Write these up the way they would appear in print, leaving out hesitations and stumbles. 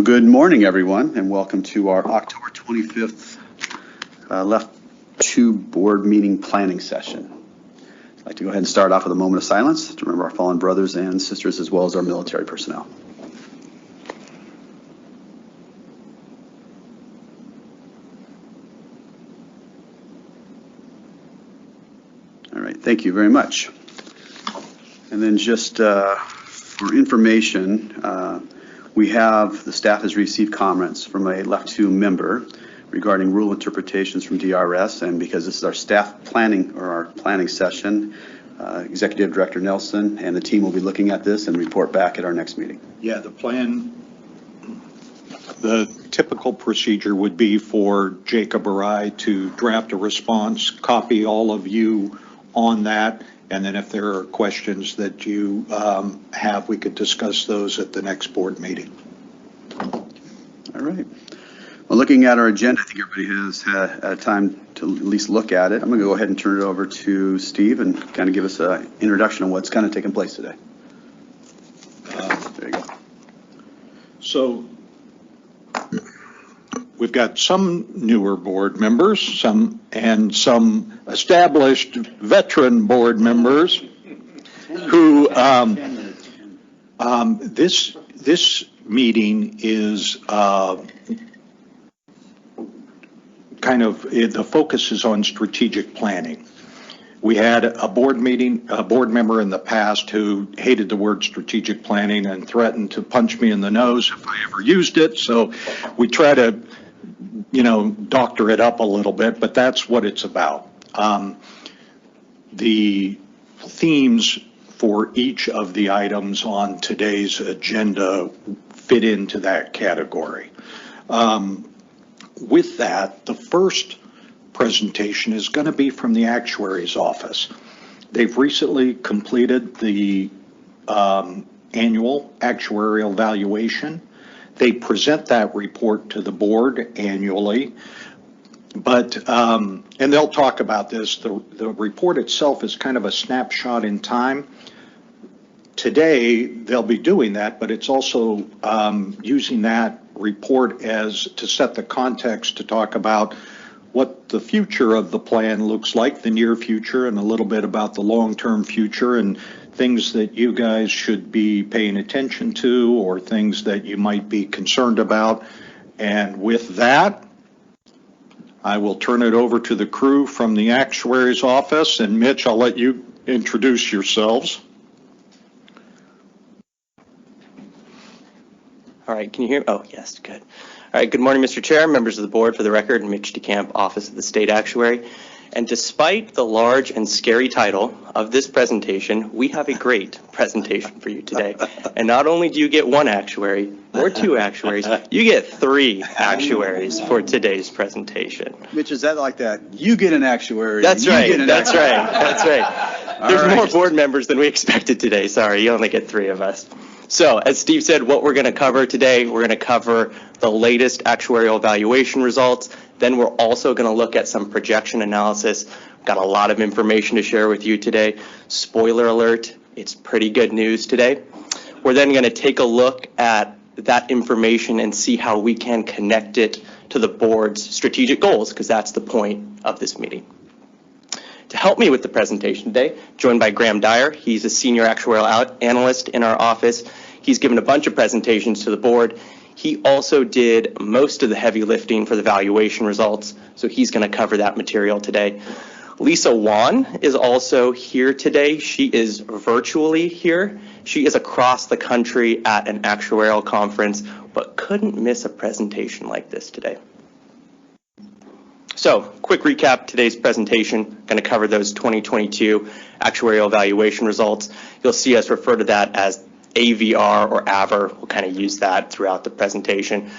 Well, good morning, everyone, and welcome to our October 25th Left 2 Board Meeting Planning Session. I'd like to go ahead and start off with a moment of silence to remember our fallen brothers and sisters as well as our military personnel. All right, thank you very much. And then just for information, the staff has received comments from a Left 2 member regarding rule interpretations from DRS, and because this is our staff planning or our planning session, Executive Director Nelson and the team will be looking at this and report back at our next meeting. Yeah, the typical procedure would be for Jacob or I to draft a response, copy all of you on that, and then if there are questions that you have, we could discuss those at the next board meeting. All right. Well, looking at our agenda, I think everybody has had time to at least look at it. I'm going to go ahead and turn it over to Steve and kind of give us an introduction on what's kind of taking place today. There you go. So we've got some newer board members, some established veteran board members who this meeting is the focus is on strategic planning. We had a board member in the past who hated the word strategic planning and threatened to punch me in the nose if I ever used it. So we try to, doctor it up a little bit, but that's what it's about. The themes for each of the items on today's agenda fit into that category. With that, the first presentation is going to be from the actuary's office. They've recently completed the annual actuarial valuation. They present that report to the board annually, but and they'll talk about this. The report itself is kind of a snapshot in time. Today, they'll be doing that, but it's also using that report to set the context to talk about what the future of the plan looks like, the near future, and a little bit about the long-term future and things that you guys should be paying attention to or things that you might be concerned about. And with that, I will turn it over to the crew from the actuary's office. And Mitch, I'll let you introduce yourselves. All right, can you hear me? Oh, yes, good. All right, good morning, Mr. Chair, members of the board. For the record, Mitch DeCamp, Office of the State Actuary. And despite the large and scary title of this presentation, we have a great presentation for you today. And not only do you get one actuary or two actuaries, you get three actuaries for today's presentation. Mitch, is that like that? You get an actuary. That's right. That's right. That's right. There's more board members than we expected today. Sorry, you only get three of us. So, as Steve said, what we're going to cover today, we're going to cover the latest actuarial valuation results. Then we're also going to look at some projection analysis. We've got a lot of information to share with you today. Spoiler alert, it's pretty good news today. We're then going to take a look at that information and see how we can connect it to the board's strategic goals, because that's the point of this meeting. To help me with the presentation today, joined by Graham Dyer. He's a senior actuarial analyst in our office. He's given a bunch of presentations to the board. He also did most of the heavy lifting for the valuation results, so he's going to cover that material today. Lisa Wan is also here today. She is virtually here. She is across the country at an actuarial conference, but couldn't miss a presentation like this today. So, quick recap, today's presentation, going to cover those 2022 actuarial valuation results. You'll see us refer to that as AVR or AVR. We'll kind of use that throughout the presentation.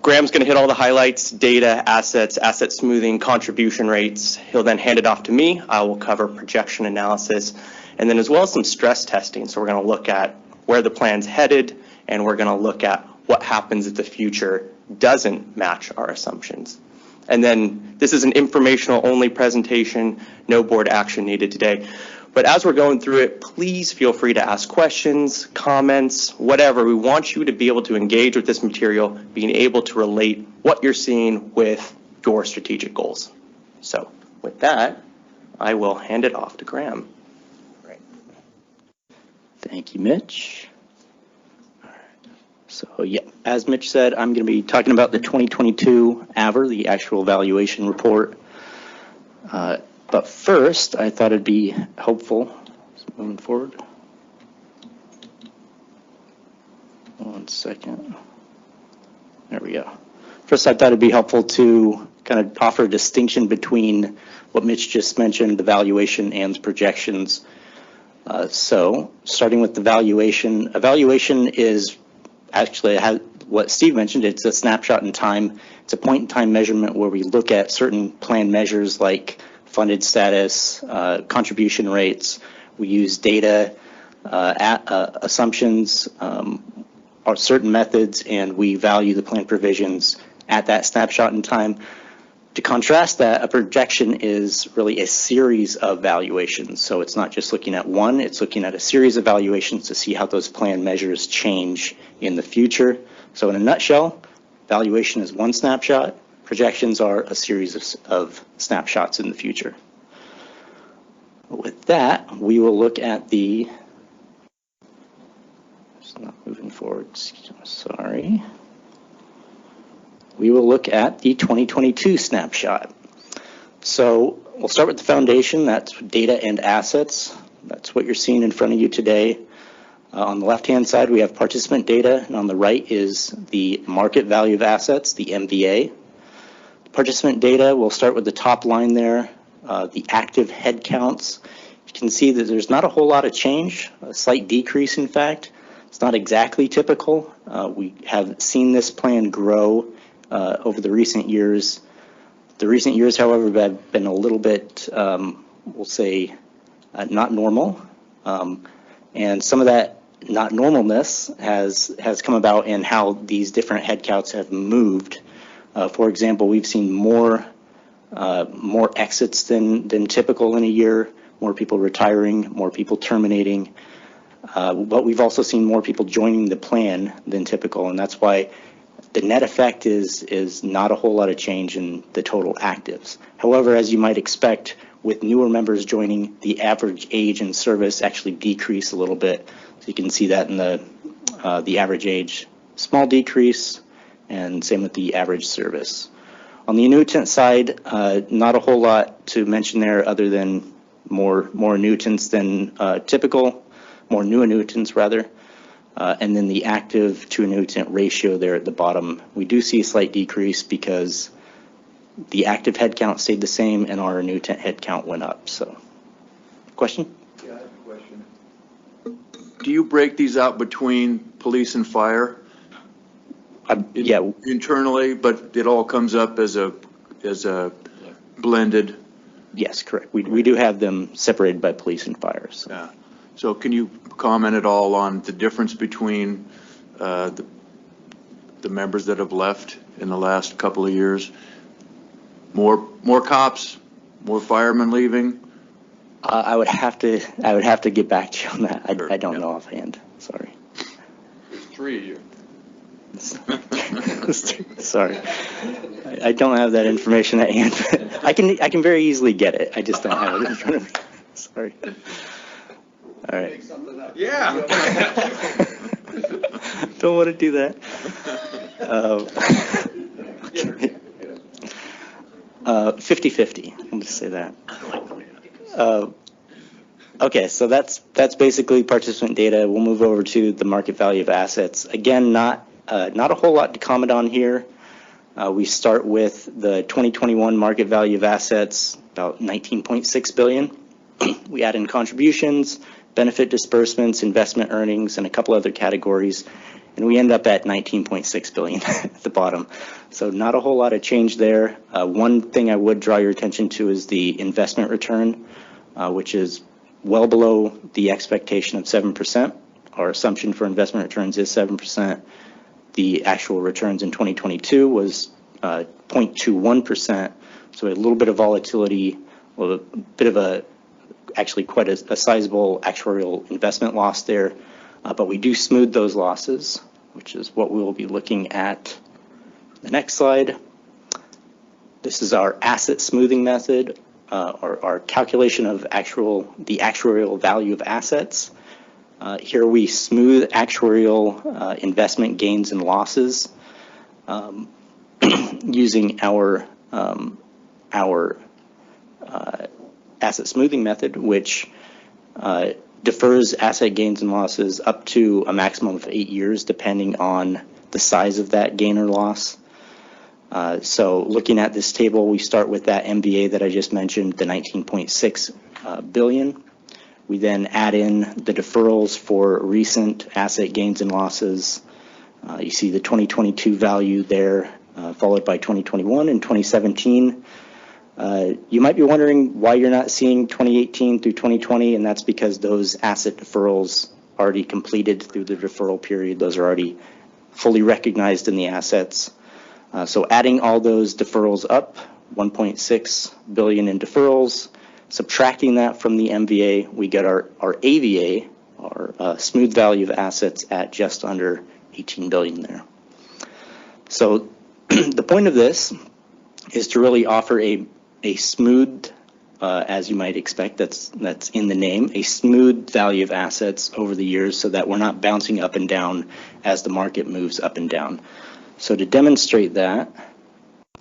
Graham's going to hit all the highlights, data, assets, asset smoothing, contribution rates. He'll then hand it off to me. I will cover projection analysis, and then as well as some stress testing. So we're going to look at where the plan's headed, and we're going to look at what happens if the future doesn't match our assumptions. And then this is an informational only presentation, no board action needed today. But as we're going through it, please feel free to ask questions, comments, whatever. We want you to be able to engage with this material, being able to relate what you're seeing with your strategic goals. So with that, I will hand it off to Graham. Thank you, Mitch. So yeah, as Mitch said, I'm going to be talking about the 2022 AVR, the actual valuation report. But first, I thought it'd be helpful, moving forward. One second. There we go. First, I thought it'd be helpful to kind of offer a distinction between what Mitch just mentioned, the valuation and the projections. So starting with the valuation, evaluation is actually what Steve mentioned. It's a snapshot in time. It's a point in time measurement where we look at certain plan measures like funded status, contribution rates. We use data, assumptions, or certain methods, and we value the plan provisions at that snapshot in time. To contrast that, a projection is really a series of valuations. So it's not just looking at one, it's looking at a series of valuations to see how those plan measures change in the future. So in a nutshell, valuation is one snapshot, projections are a series of snapshots in the future. With that, we will look at the, it's not moving forward, sorry. We will look at the 2022 snapshot. So we'll start with the foundation. That's data and assets. That's what you're seeing in front of you today. On the left-hand side, we have participant data, and on the right is the market value of assets, the MVA. Participant data, we'll start with the top line there, the active head counts. You can see that there's not a whole lot of change, a slight decrease, in fact. It's not exactly typical. We have seen this plan grow over the recent years. The recent years, however, have been a little bit, we'll say, not normal. And some of that not normalness has come about in how these different head counts have moved. For example, we've seen more exits than typical in a year, more people retiring, more people terminating. But we've also seen more people joining the plan than typical, and that's why the net effect is not a whole lot of change in the total actives. However, as you might expect, with newer members joining, the average age in service actually decreased a little bit. So you can see that in the average age, small decrease, and same with the average service. On the annuitant side, not a whole lot to mention there other than more annuitants than typical, more new annuitants rather. And then the active to annuitant ratio there at the bottom, we do see a slight decrease because the active head count stayed the same and our annuitant head count went up. So, question? Yeah, I have a question. Do you break these out between police and fire? Yeah. Internally, but it all comes up as a blended? Yes, correct. We do have them separated by police and fire. So. Yeah. So can you comment at all on the difference between the members that have left in the last couple of years? More cops, more firemen leaving? I would have to get back to you on that. Sure, I don't yeah. know offhand. Sorry. There's 3 of you. Sorry, I don't have that information at hand. I can very easily get it. I just don't have it in front of me. Sorry. All right. Yeah. Don't want to do that. 50-50. I'll just say that. Okay, so that's basically participant data. We'll move over to the market value of assets. Again, not a whole lot to comment on here. We start with the 2021 market value of assets, about $19.6 billion. We add in contributions, benefit disbursements, investment earnings, and a couple other categories, and we end up at $19.6 billion at the bottom. So not a whole lot of change there. One thing I would draw your attention to is the investment return, which is well below the expectation of 7%. Our assumption for investment returns is 7%. The actual returns in 2022 was 0.21%, so a little bit of volatility, a bit of a actually quite a sizable actuarial investment loss there, but we do smooth those losses, which is what we will be looking at the next slide. This is our asset smoothing method, or our calculation of the actuarial value of assets. Here we smooth actuarial investment gains and losses using our asset smoothing method, which defers asset gains and losses up to a maximum of 8 years, depending on the size of that gain or loss. So looking at this table, we start with that MVA that I just mentioned, the 19.6 billion. We then add in the deferrals for recent asset gains and losses. You see the 2022 value there, followed by 2021 and 2017. You might be wondering why you're not seeing 2018 through 2020, and that's because those asset deferrals already completed through the deferral period. Those are already fully recognized in the assets. So adding all those deferrals up, 1.6 billion in deferrals, subtracting that from the MVA, we get our AVA, our smooth value of assets, at just under 18 billion there. So the point of this is to really offer a smooth, as you might expect, that's in the name, a smooth value of assets over the years so that we're not bouncing up and down as the market moves up and down. So to demonstrate that,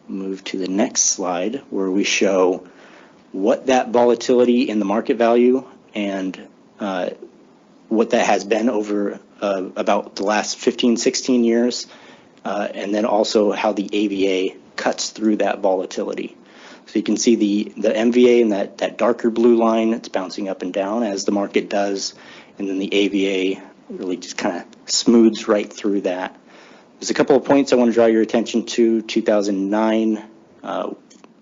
move to the next slide where we show what that volatility in the market value and what that has been over about the last 15, 16 years, and then also how the AVA cuts through that volatility. So you can see the MVA in that darker blue line, it's bouncing up and down as the market does, and then the AVA really just kind of smooths right through that. There's a couple of points I want to draw your attention to. 2009,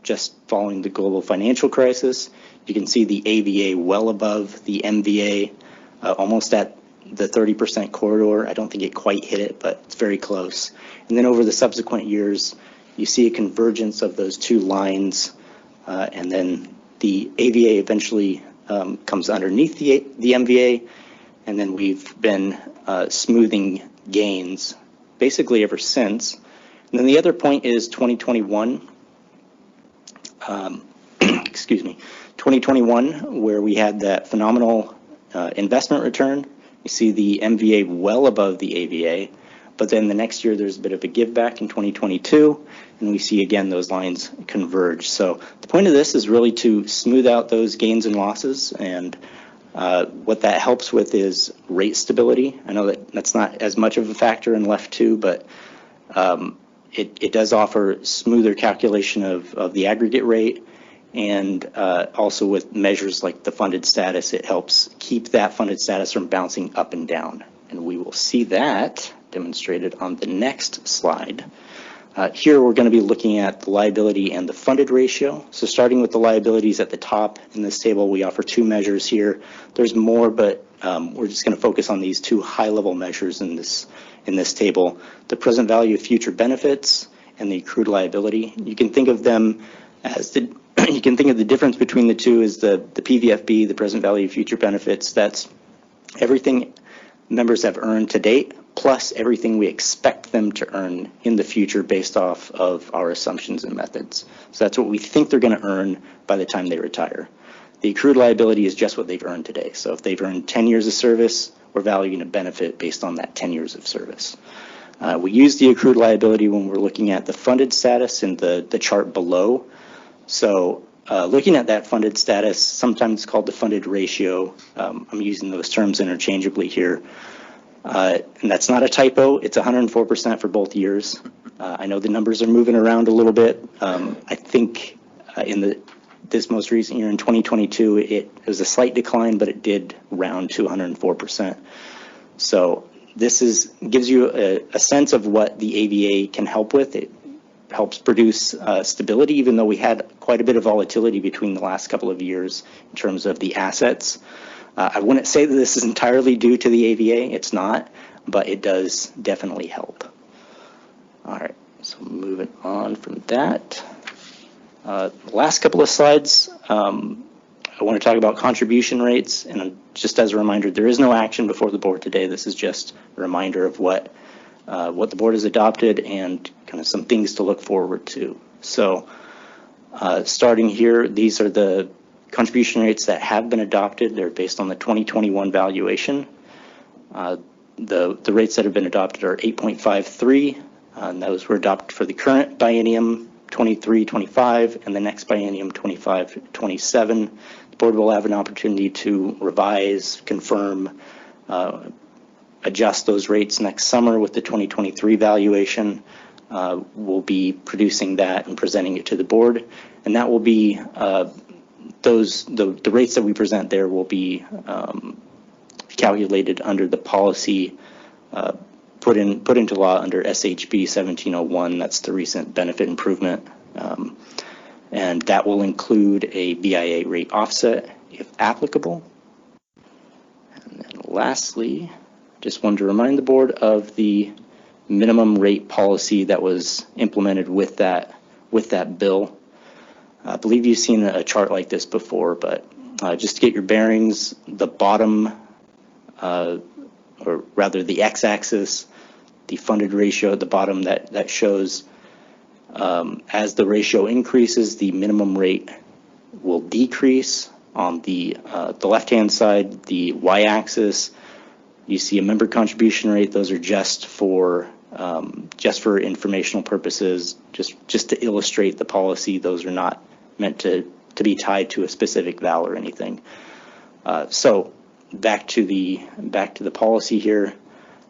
just following the global financial crisis, you can see the AVA well above the MVA, almost at the 30% corridor. I don't think it quite hit it, but it's very close. And then over the subsequent years, you see a convergence of those two lines, and then the AVA eventually comes underneath the MVA, and then we've been smoothing gains basically ever since. And then the other point is 2021, excuse me, 2021, where we had that phenomenal investment return. You see the MVA well above the AVA, but then the next year there's a bit of a give back in 2022, and we see again those lines converge. So the point of this is really to smooth out those gains and losses, and what that helps with is rate stability. I know that's not as much of a factor in LEF 2, but it does offer smoother calculation of the aggregate rate, and also with measures like the funded status, it helps keep that funded status from bouncing up and down. And we will see that demonstrated on the next slide. Here we're going to be looking at the liability and the funded ratio. So starting with the liabilities at the top in this table, we offer two measures here. There's more, but we're just going to focus on these two high-level measures in this table: the present value of future benefits and the accrued liability. You can think of them as you can think of the difference between the two as the PVFB, the present value of future benefits. That's everything members have earned to date, plus everything we expect them to earn in the future based off of our assumptions and methods. So that's what we think they're going to earn by the time they retire. The accrued liability is just what they've earned today. So if they've earned 10 years of service, we're valuing a benefit based on that 10 years of service. We use the accrued liability when we're looking at the funded status in the chart below. So looking at that funded status, sometimes called the funded ratio, I'm using those terms interchangeably here. And that's not a typo. It's 104% for both years. I know the numbers are moving around a little bit. I think in this most recent year in 2022, it was a slight decline, but it did round to 104%. So this gives you a sense of what the AVA can help with. It helps produce stability, even though we had quite a bit of volatility between the last couple of years in terms of the assets. I wouldn't say that this is entirely due to the AVA. It's not, but it does definitely help. All right, so moving on from that. The last couple of slides, I I want to talk about contribution rates, and just as a reminder, there is no action before the board today. This is just a reminder of what the board has adopted and kind of some things to look forward to. So starting here, these are the contribution rates that have been adopted. They're based on the 2021 valuation. The rates that have been adopted are 8.53, and those were adopted for the current biennium 23-25 and the next biennium 25-27. The board will have an opportunity to revise, confirm, adjust those rates next summer with the 2023 valuation. We'll be producing that and presenting it to the board, and that will be the rates that we present there will be calculated under the policy put into law under SHB 1701. That's the recent benefit improvement, and that will include a BIA rate offset if applicable. And then lastly, just wanted to remind the board of the minimum rate policy that was implemented with that bill. I believe you've seen a chart like this before, but just to get your bearings, the bottom, or rather the x-axis, the funded ratio at the bottom, that shows as the ratio increases, the minimum rate will decrease. On the left-hand side, the y-axis, you see a member contribution rate. Those are just for informational purposes, just to illustrate the policy. Those are not meant to be tied to a specific val or anything. So back to the policy here.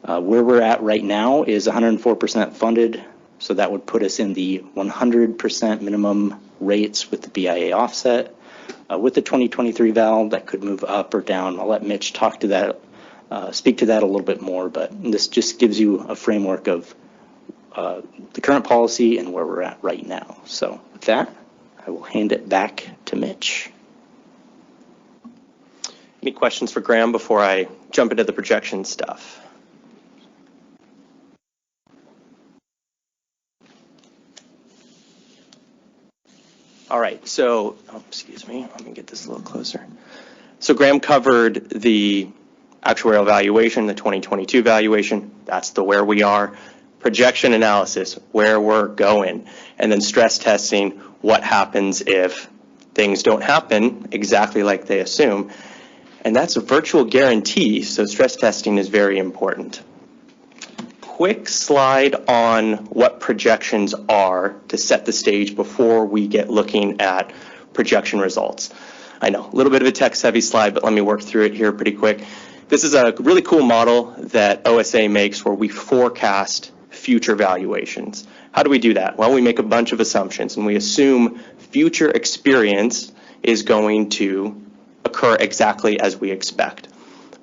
Where we're at right now is 104% funded, so that would put us in the 100% minimum rates with the BIA offset. With the 2023 val, that could move up or down. I'll let Mitch talk to that, speak to that a little bit more, but this just gives you a framework of the current policy and where we're at right now. So with that, I will hand it back to Mitch. Any questions for Graham before I jump into the projection stuff? All right, so, excuse me, let me get this a little closer. So Graham covered the actuarial valuation, the 2022 valuation, that's the where we are. Projection analysis, where we're going, and then stress testing, what happens if things don't happen exactly like they assume. And that's a virtual guarantee, so stress testing is very important. Quick slide on what projections are to set the stage before we get looking at projection results. I know, a little bit of a text-heavy slide, but let me work through it here pretty quick. This is a really cool model that OSA makes where we forecast future valuations. How do we do that? Well, we make a bunch of assumptions, and we assume future experience is going to occur exactly as we expect.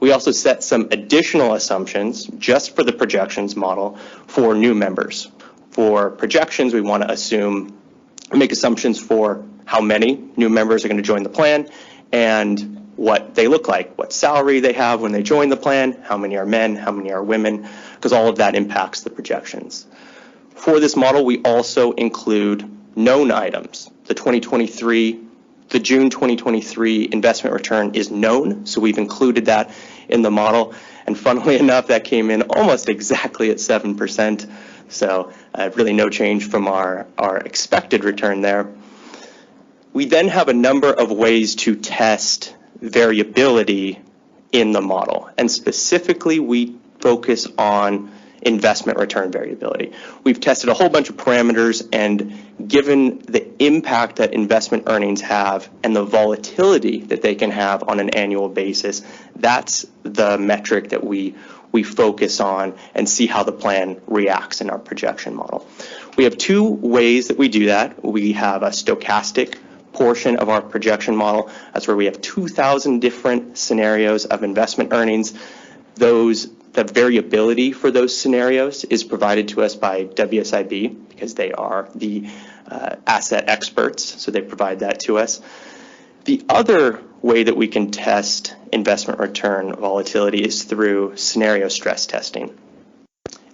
We also set some additional assumptions just for the projections model for new members. For projections, we want to make assumptions for how many new members are going to join the plan and what they look like, what salary they have when they join the plan, how many are men, how many are women, because all of that impacts the projections. For this model, we also include known items. The June 2023 investment return is known, so we've included that in the model. And funnily enough, that came in almost exactly at 7%. So really no change from our expected return there. We then have a number of ways to test variability in the model. And specifically, we focus on investment return variability. We've tested a whole bunch of parameters, and given the impact that investment earnings have and the volatility that they can have on an annual basis, that's the metric that we focus on and see how the plan reacts in our projection model. We have two ways that we do that. We have a stochastic portion of our projection model. That's where we have 2,000 different scenarios of investment earnings. The variability for those scenarios is provided to us by WSIB because they are the asset experts, so they provide that to us. The other way that we can test investment return volatility is through scenario stress testing.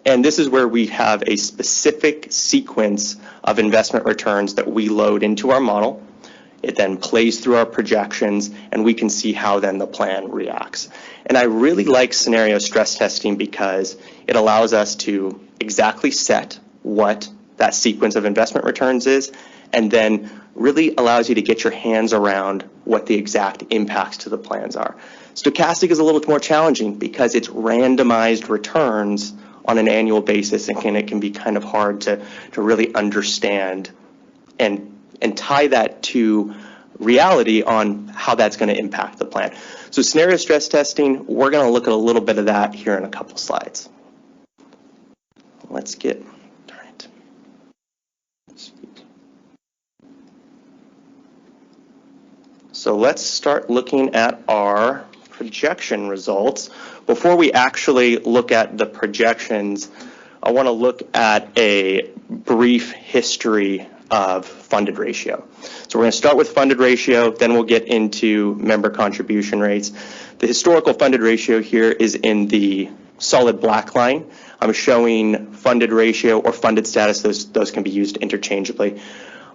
And this is where we have a specific sequence of investment returns that we load into our model. It then plays through our projections, and we can see how then the plan reacts. And I really like scenario stress testing because it allows us to exactly set what that sequence of investment returns is, and then really allows you to get your hands around what the exact impacts to the plans are. Stochastic is a little more challenging because it's randomized returns on an annual basis, and it can be kind of hard to really understand and tie that to reality on how that's going to impact the plan. So scenario stress testing, we're going to look at a little bit of that here in a couple slides. Let's get, darn it. So let's start looking at our projection results. Before we actually look at the projections, I want to look at a brief history of funded ratio. So we're going to start with funded ratio, then we'll get into member contribution rates. The historical funded ratio here is in the solid black line. I'm showing funded ratio or funded status, those can be used interchangeably.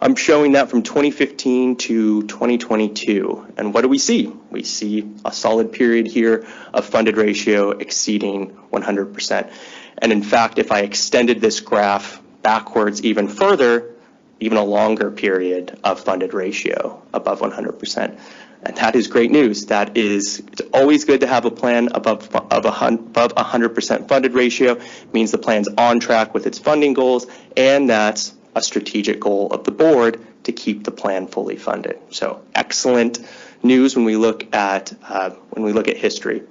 I'm showing that from 2015 to 2022. And what do we see? We see a solid period here of funded ratio exceeding 100%. And in fact, if I extended this graph backwards even further, even a longer period of funded ratio above 100%. And that is great news. That is, it's always good to have a plan above 100% funded ratio. It means the plan's on track with its funding goals, and that's a strategic goal of the board to keep the plan fully funded. So excellent news when we look at history.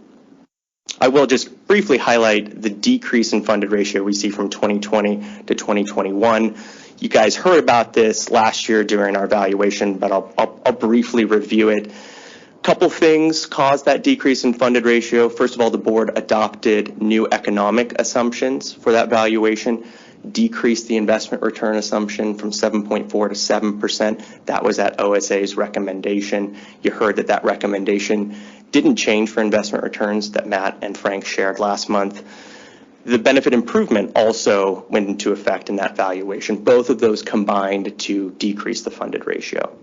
I will just briefly highlight the decrease in funded ratio we see from 2020 to 2021. You guys heard about this last year during our evaluation, but I'll briefly review it. A couple things caused that decrease in funded ratio. First of all, the board adopted new economic assumptions for that valuation, decreased the investment return assumption from 7.4 to 7%. That was at OSA's recommendation. You heard that recommendation didn't change for investment returns that Matt and Frank shared last month. The benefit improvement also went into effect in that valuation. Both of those combined to decrease the funded ratio.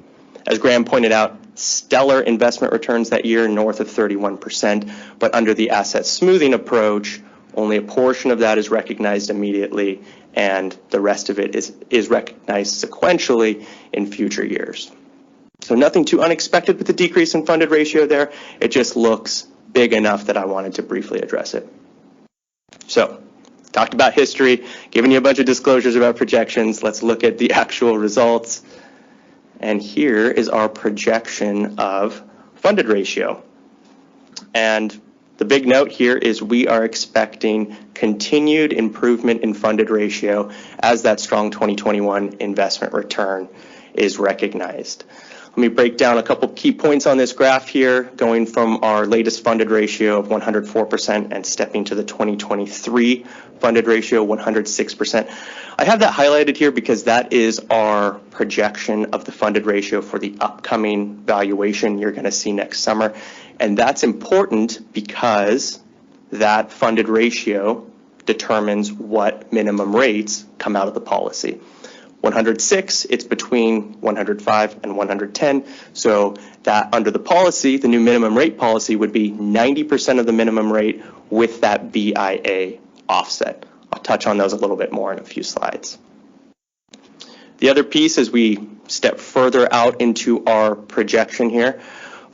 As Graham pointed out, stellar investment returns that year, north of 31%, but under the asset smoothing approach, only a portion of that is recognized immediately, and the rest of it is recognized sequentially in future years. So nothing too unexpected with the decrease in funded ratio there. It just looks big enough that I wanted to briefly address it. So, talked about history, given you a bunch of disclosures about projections. Let's look at the actual results. And here is our projection of funded ratio. And the big note here is we are expecting continued improvement in funded ratio as that strong 2021 investment return is recognized. Let me break down a couple key points on this graph here, going from our latest funded ratio of 104% and stepping to the 2023 funded ratio, 106%. I have that highlighted here because that is our projection of the funded ratio for the upcoming valuation you're going to see next summer. And that's important because that funded ratio determines what minimum rates come out of the policy. 106, it's between 105 and 110. So that under the policy, the new minimum rate policy would be 90% of the minimum rate with that BIA offset. I'll touch on those a little bit more in a few slides. The other piece as we step further out into our projection here,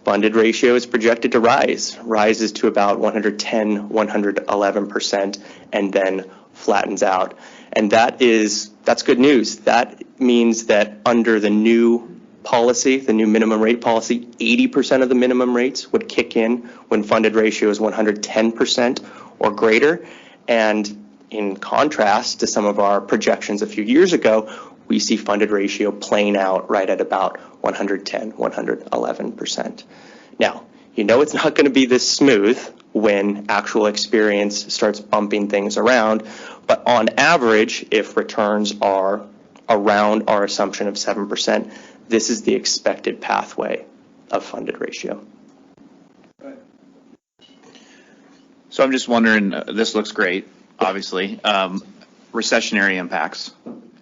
funded ratio is projected to rises to about 110, 111%, and then flattens out. And that's good news. That means that under the new policy, the new minimum rate policy, 80% of the minimum rates would kick in when funded ratio is 110% or greater. And in contrast to some of our projections a few years ago, we see funded ratio playing out right at about 110, 111%. Now, you know it's not going to be this smooth when actual experience starts bumping things around, but on average, if returns are around our assumption of 7%, this is the expected pathway of funded ratio. So I'm just wondering, this looks great, obviously. Recessionary impacts.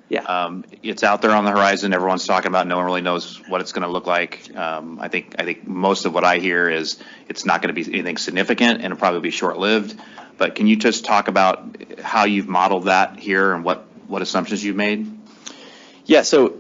Yeah. It's out there on the horizon. Everyone's talking about. No one really knows what it's going to look like. I think most of what I hear is it's not going to be anything significant, and it'll probably be short-lived. But can you just talk about how you've modeled that here and what assumptions you've made? Yeah, so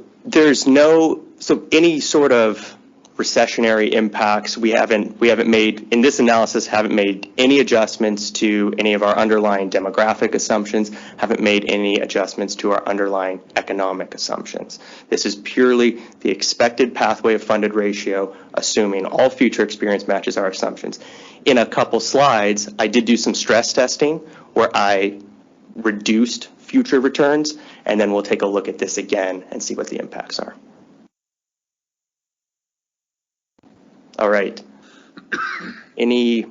any sort of recessionary impacts, we haven't made, in this analysis, haven't made any adjustments to any of our underlying demographic assumptions, haven't made any adjustments to our underlying economic assumptions. This is purely the expected pathway of funded ratio, assuming all future experience matches our assumptions. In a couple slides, I did do some stress testing where I reduced future returns, and then we'll take a look at this again and see what the impacts are. All right. Any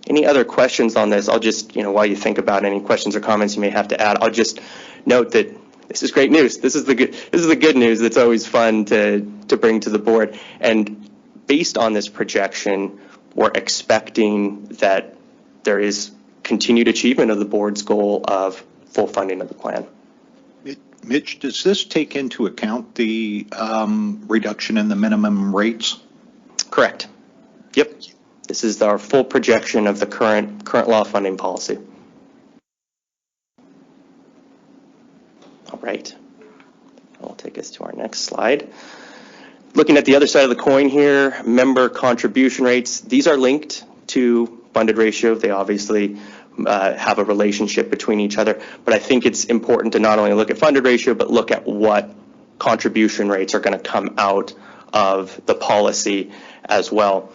other questions on this? I'll just, while you think about any questions or comments you may have to add, I'll just note that this is great news. This is the good news that's always fun to bring to the board. And based on this projection, we're expecting that there is continued achievement of the board's goal of full funding of the plan. Mitch, does this take into account the reduction in the minimum rates? Correct. Yep. This is our full projection of the current law funding policy. All right. I'll take us to our next slide. Looking at the other side of the coin here, member contribution rates. These are linked to funded ratio. They obviously have a relationship between each other, but I think it's important to not only look at funded ratio, but look at what contribution rates are going to come out of the policy as well.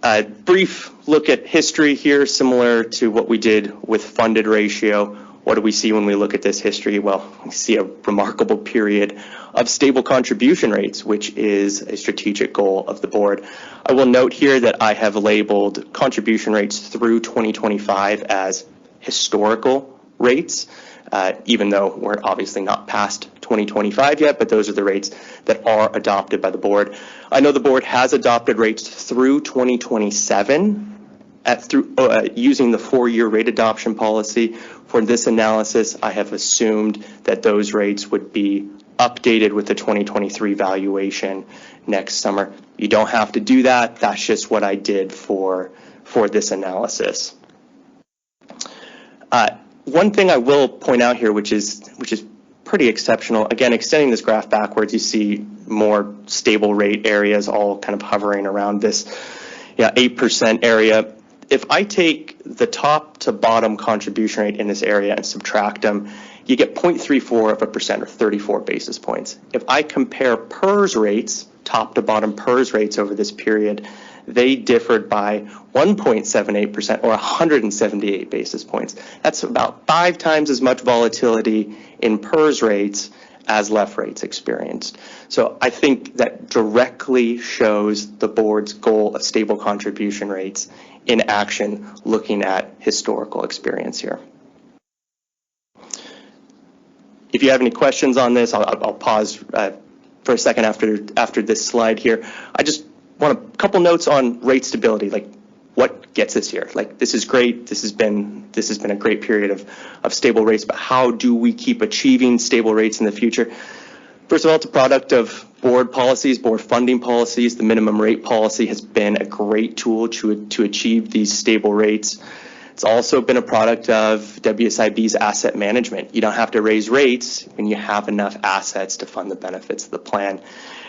A brief look at history here, similar to what we did with funded ratio. What do we see when we look at this history? Well, we see a remarkable period of stable contribution rates, which is a strategic goal of the board. I will note here that I have labeled contribution rates through 2025 as historical rates, even though we're obviously not past 2025 yet, but those are the rates that are adopted by the board. I know the board has adopted rates through 2027 using the 4-year rate adoption policy. For this analysis, I have assumed that those rates would be updated with the 2023 valuation next summer. You don't have to do that. That's just what I did for this analysis. One thing I will point out here, which is pretty exceptional, again, extending this graph backwards, you see more stable rate areas all kind of hovering around this 8% area. If I take the top to bottom contribution rate in this area and subtract them, you get 0.34% or 34 basis points. If I compare PERS rates, top to bottom PERS rates over this period, they differed by 1.78% or 178 basis points. That's about 5 times as much volatility in PERS rates as LEF rates experienced. So I think that directly shows the board's goal of stable contribution rates in action, looking at historical experience here. If you have any questions on this, I'll pause for a second after this slide here. I just want a couple notes on rate stability, like what gets us here. Like, this is great. This has been a great period of stable rates, but how do we keep achieving stable rates in the future? First of all, it's a product of board policies, board funding policies. The minimum rate policy has been a great tool to achieve these stable rates. It's also been a product of WSIB's asset management. You don't have to raise rates when you have enough assets to fund the benefits of the plan.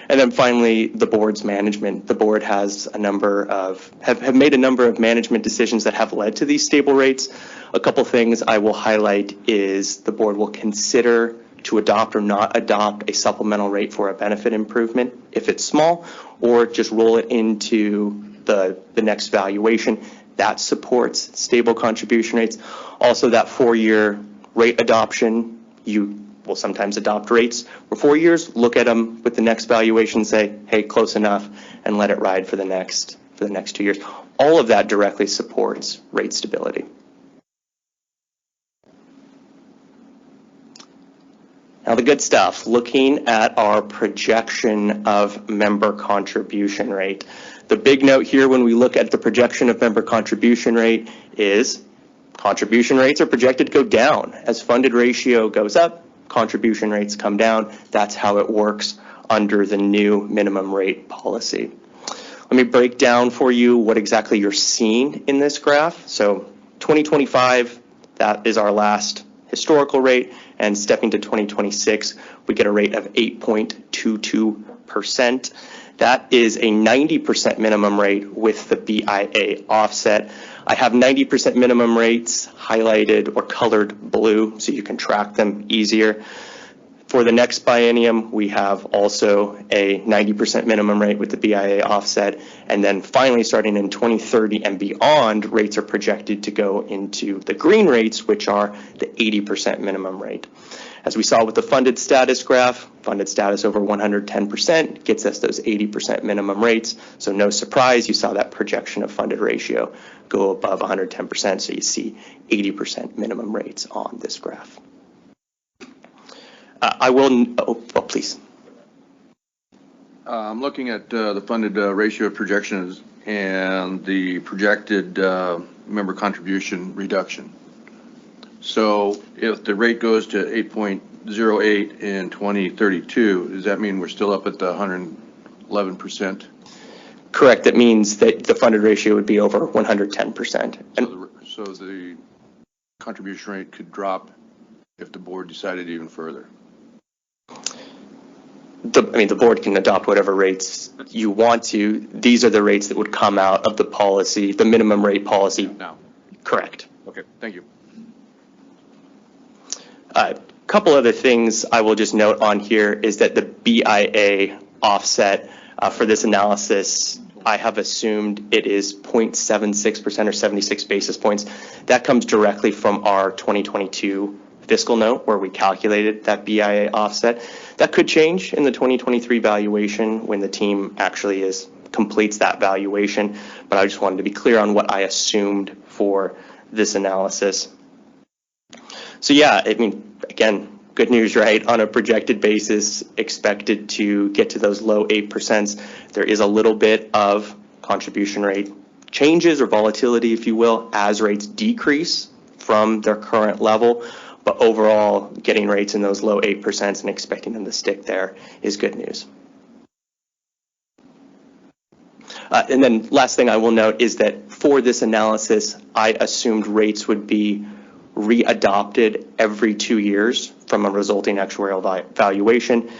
And then finally, the board's management. The board has have made a number of management decisions that have led to these stable rates. A couple things I will highlight is the board will consider to adopt or not adopt a supplemental rate for a benefit improvement if it's small, or just roll it into the next valuation. That supports stable contribution rates. Also, that 4-year rate adoption, you will sometimes adopt rates for 4 years, look at them with the next valuation, say, hey, close enough, and let it ride for the next 2 years. All of that directly supports rate stability. Now, the good stuff, looking at our projection of member contribution rate. The big note here when we look at the projection of member contribution rate is contribution rates are projected to go down as funded ratio goes up, contribution rates come down. That's how it works under the new minimum rate policy. Let me break down for you what exactly you're seeing in this graph. So 2025, that is our last historical rate, and stepping to 2026, we get a rate of 8.22%. That is a 90% minimum rate with the BIA offset. I have 90% minimum rates highlighted or colored blue so you can track them easier. For the next biennium, we have also a 90% minimum rate with the BIA offset. And then finally, starting in 2030 and beyond, rates are projected to go into the green rates, which are the 80% minimum rate. As we saw with the funded status graph, funded status over 110% gets us those 80% minimum rates. So no surprise, you saw that projection of funded ratio go above 110%. So you see 80% minimum rates on this graph. Please. I'm looking at the funded ratio projections and the projected member contribution reduction. So if the rate goes to 8.08 in 2032, does that mean we're still up at the 111%? Correct. That means that the funded ratio would be over 110%. So the contribution rate could drop if the board decided even further. The board can adopt whatever rates you want to. These are the rates that would come out of the policy, the minimum rate policy. Now. Correct. Okay, thank you. A couple other things I will just note on here is that the BIA offset for this analysis, I have assumed it is 0.76% or 76 basis points. That comes directly from our 2022 fiscal note where we calculated that BIA offset. That could change in the 2023 valuation when the team actually completes that valuation, but I just wanted to be clear on what I assumed for this analysis. So yeah, I mean, again, good news, right? On a projected basis, expected to get to those low 8%. There is a little bit of contribution rate changes or volatility, if you will, as rates decrease from their current level. But overall, getting rates in those low 8% and expecting them to stick there is good news. And then last thing I will note is that for this analysis, I assumed rates would be readopted every 2 years from a resulting actuarial valuation.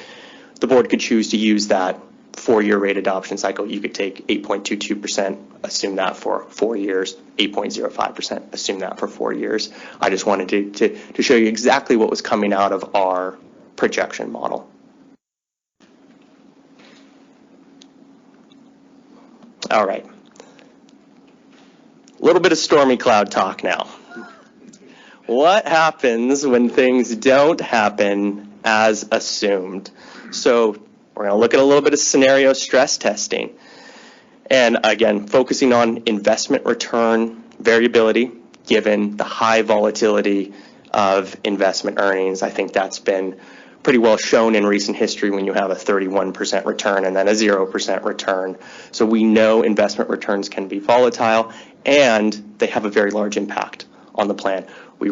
The board could choose to use that 4-year rate adoption cycle. You could take 8.22%, assume that for 4 years, 8.05%, assume that for 4 years. I just wanted to show you exactly what was coming out of our projection model. All right. A little bit of stormy cloud talk now. What happens when things don't happen as assumed? So we're going to look at a little bit of scenario stress testing. And again, focusing on investment return variability, given the high volatility of investment earnings. I think that's been pretty well shown in recent history when you have a 31% return and then a 0% return. So we know investment returns can be volatile and they have a very large impact on the plan. We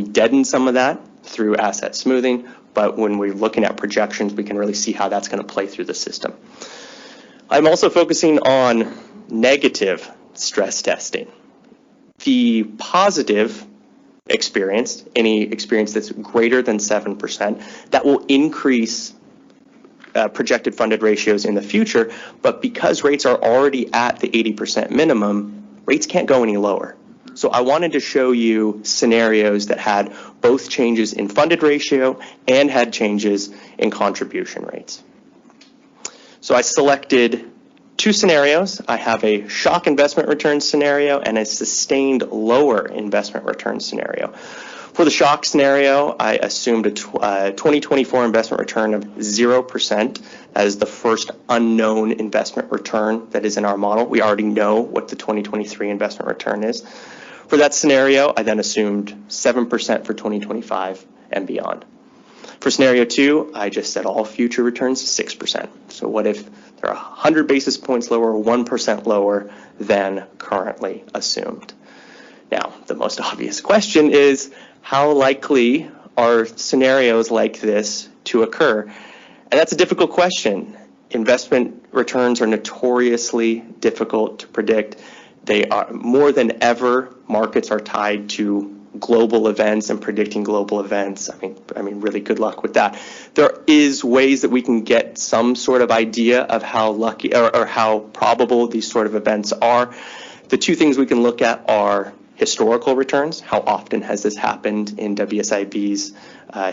deaden some of that through asset smoothing, but when we're looking at projections, we can really see how that's going to play through the system. I'm also focusing on negative stress testing. The positive experience, any experience that's greater than 7%, that will increase projected funded ratios in the future, but because rates are already at the 80% minimum, rates can't go any lower. So I wanted to show you scenarios that had both changes in funded ratio and had changes in contribution rates. So I selected 2 scenarios. I have a shock investment return scenario and a sustained lower investment return scenario. For the shock scenario, I assumed a 2024 investment return of 0%. That is the first unknown investment return that is in our model. We already know what the 2023 investment return is. For that scenario, I then assumed 7% for 2025 and beyond. For scenario 2, I just set all future returns to 6%. So what if they're 100 basis points lower, 1% lower than currently assumed? Now, the most obvious question is, how likely are scenarios like this to occur? And that's a difficult question. Investment returns are notoriously difficult to predict. They are more than ever, markets are tied to global events and predicting global events. I mean, really good luck with that. There is ways that we can get some sort of idea of how lucky or how probable these sort of events are. The two things we can look at are historical returns. How often has this happened in WSIB's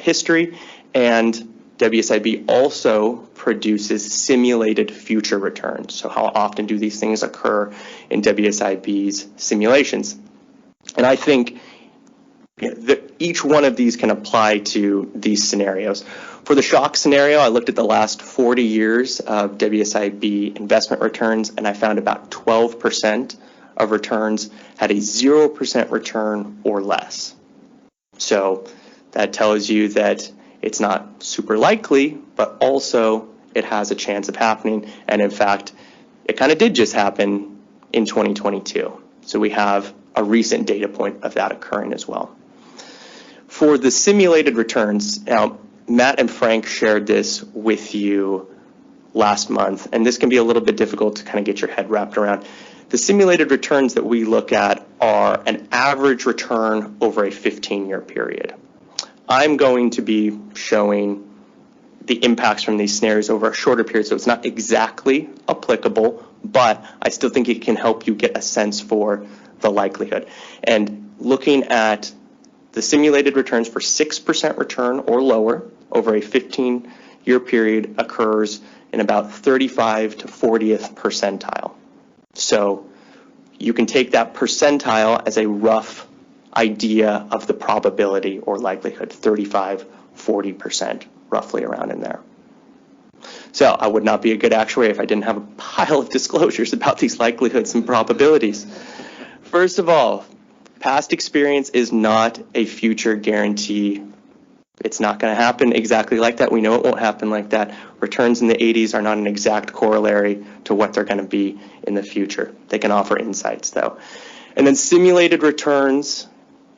history? And WSIB also produces simulated future returns. So how often do these things occur in WSIB's simulations? And I think that each one of these can apply to these scenarios. For the shock scenario, I looked at the last 40 years of WSIB investment returns, and I found about 12% of returns had a 0% return or less. So that tells you that it's not super likely, but also it has a chance of happening. And in fact, it kind of did just happen in 2022. So we have a recent data point of that occurring as well. For the simulated returns, now Matt and Frank shared this with you last month, and this can be a little bit difficult to kind of get your head wrapped around. The simulated returns that we look at are an average return over a 15-year period. I'm going to be showing the impacts from these scenarios over a shorter period, so it's not exactly applicable, but I still think it can help you get a sense for the likelihood. And looking at the simulated returns for 6% return or lower over a 15-year period occurs in about 35 to 40th percentile. So you can take that percentile as a rough idea of the probability or likelihood, 35, 40%, roughly around in there. So I would not be a good actuary if I didn't have a pile of disclosures about these likelihoods and probabilities. First of all, past experience is not a future guarantee. It's not going to happen exactly like that. We know it won't happen like that. Returns in the 80s are not an exact corollary to what they're going to be in the future. They can offer insights, though. And then simulated returns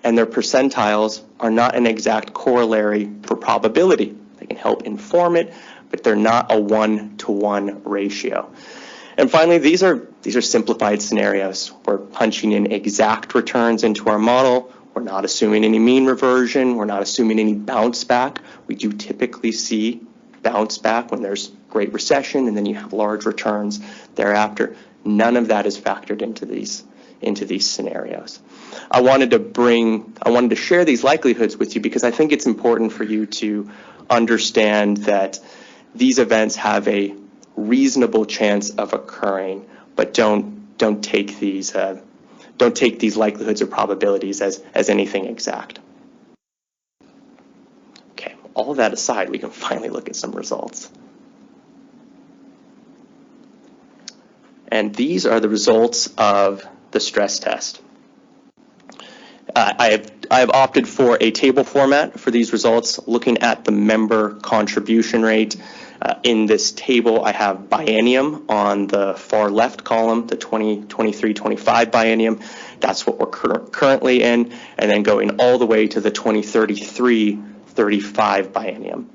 and their percentiles are not an exact corollary for probability. They can help inform it, but they're not a 1-to-1 ratio. And finally, these are simplified scenarios. We're punching in exact returns into our model. We're not assuming any mean reversion. We're not assuming any bounce back. We do typically see bounce back when there's Great Recession and then you have large returns thereafter. None of that is factored into these scenarios. I wanted to share these likelihoods with you because I think it's important for you to understand that these events have a reasonable chance of occurring, but don't take these likelihoods or probabilities as anything exact. Okay, all that aside, we can finally look at some results. And these are the results of the stress test. I have opted for a table format for these results, looking at the member contribution rate. In this table, I have biennium on the far left column, the 2023-25 biennium. That's what we're currently in, and then going all the way to the 2033-35 biennium.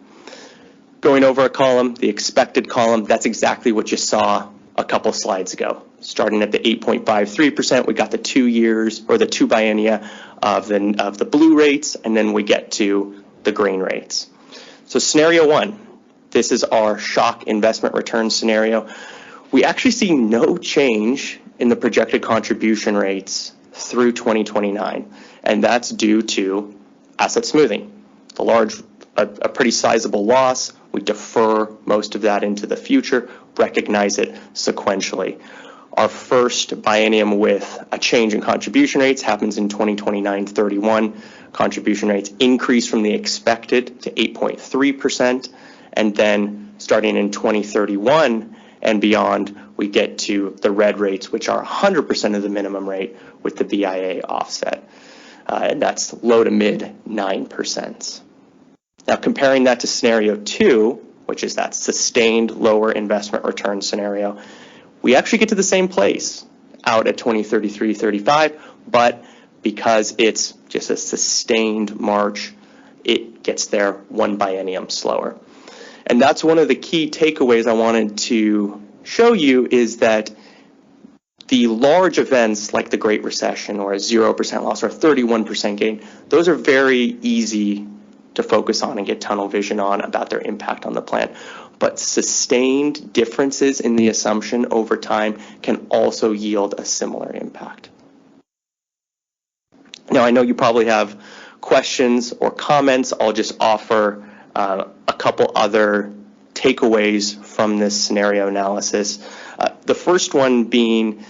Going over a column, the expected column, that's exactly what you saw a couple slides ago. Starting at the 8.53%, we got the 2 years or the 2 biennia of the blue rates, and then we get to the green rates. So scenario 1, this is our shock investment return scenario. We actually see no change in the projected contribution rates through 2029, and that's due to asset smoothing. A pretty sizable loss, we defer most of that into the future, recognize it sequentially. Our first biennium with a change in contribution rates happens in 2029-31. Contribution rates increase from the expected to 8.3%, and then starting in 2031 and beyond, we get to the red rates, which are 100% of the minimum rate with the BIA offset. And that's low to mid 9%. Now comparing that to scenario 2, which is that sustained lower investment return scenario, we actually get to the same place out at 2033-35, but because it's just a sustained march, it gets there one biennium slower. And that's one of the key takeaways I wanted to show you, is that the large events like the Great Recession or a 0% loss or a 31% gain, those are very easy to focus on and get tunnel vision on about their impact on the plan. But sustained differences in the assumption over time can also yield a similar impact. Now, I know you probably have questions or comments. I'll just offer a couple other takeaways from this scenario analysis. The first one being,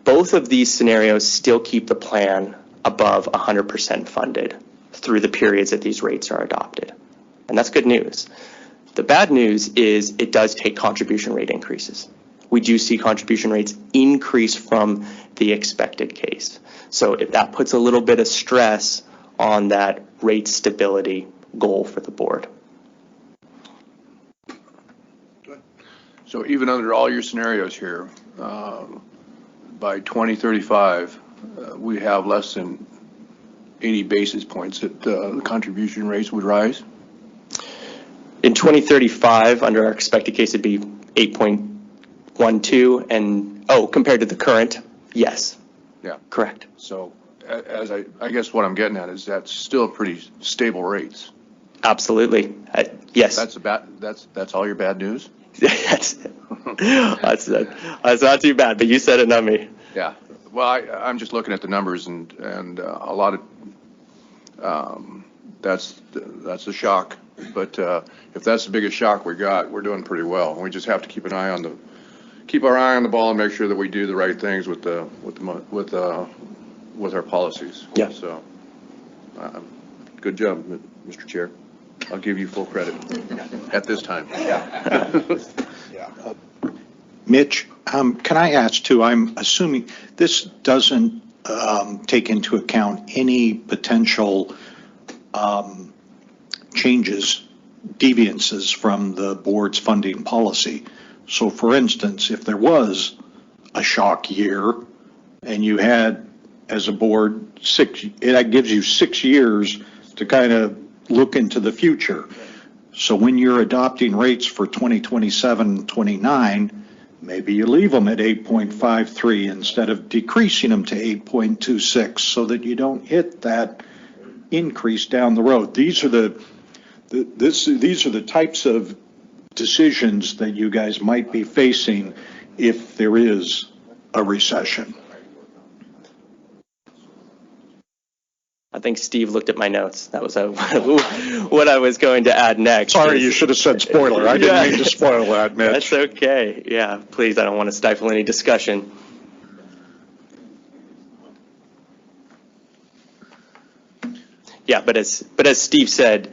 both of these scenarios still keep the plan above 100% funded through the periods that these rates are adopted. And that's good news. The bad news is it does take contribution rate increases. We do see contribution rates increase from the expected case. So if that puts a little bit of stress on that rate stability goal for the board. So even under all your scenarios here, by 2035, we have less than 80 basis points that the contribution rates would rise? In 2035, under our expected case, it'd be 8.12, and, compared to the current, yes. Yeah. Correct. So as I guess what I'm getting at is that's still pretty stable rates. Absolutely. Yes. That's all your bad news? that's not too bad, but you said it, not me. Yeah. Well, I'm just looking at the numbers, and a lot of that's a shock. But if that's the biggest shock we got, we're doing pretty well. We just have to keep our eye on the ball and make sure that we do the right things with our policies. Yeah. So, good job, Mr. Chair. I'll give you full credit at this time. Mitch, can I ask too, I'm assuming this doesn't take into account any potential changes, deviances from the board's funding policy. So for instance, if there was a shock year and you had, as a board, that gives you 6 years to kind of look into the future. So when you're adopting rates for 2027, 29, maybe you leave them at 8.53 instead of decreasing them to 8.26 so that you don't hit that increase down the road. These are the types of decisions that you guys might be facing if there is a recession. I think Steve looked at my notes. That was what I was going to add next. Sorry, you should have said spoiler. I didn't mean to spoil that, Mitch. That's okay. Yeah, please, I don't want to stifle any discussion. Yeah, but as Steve said,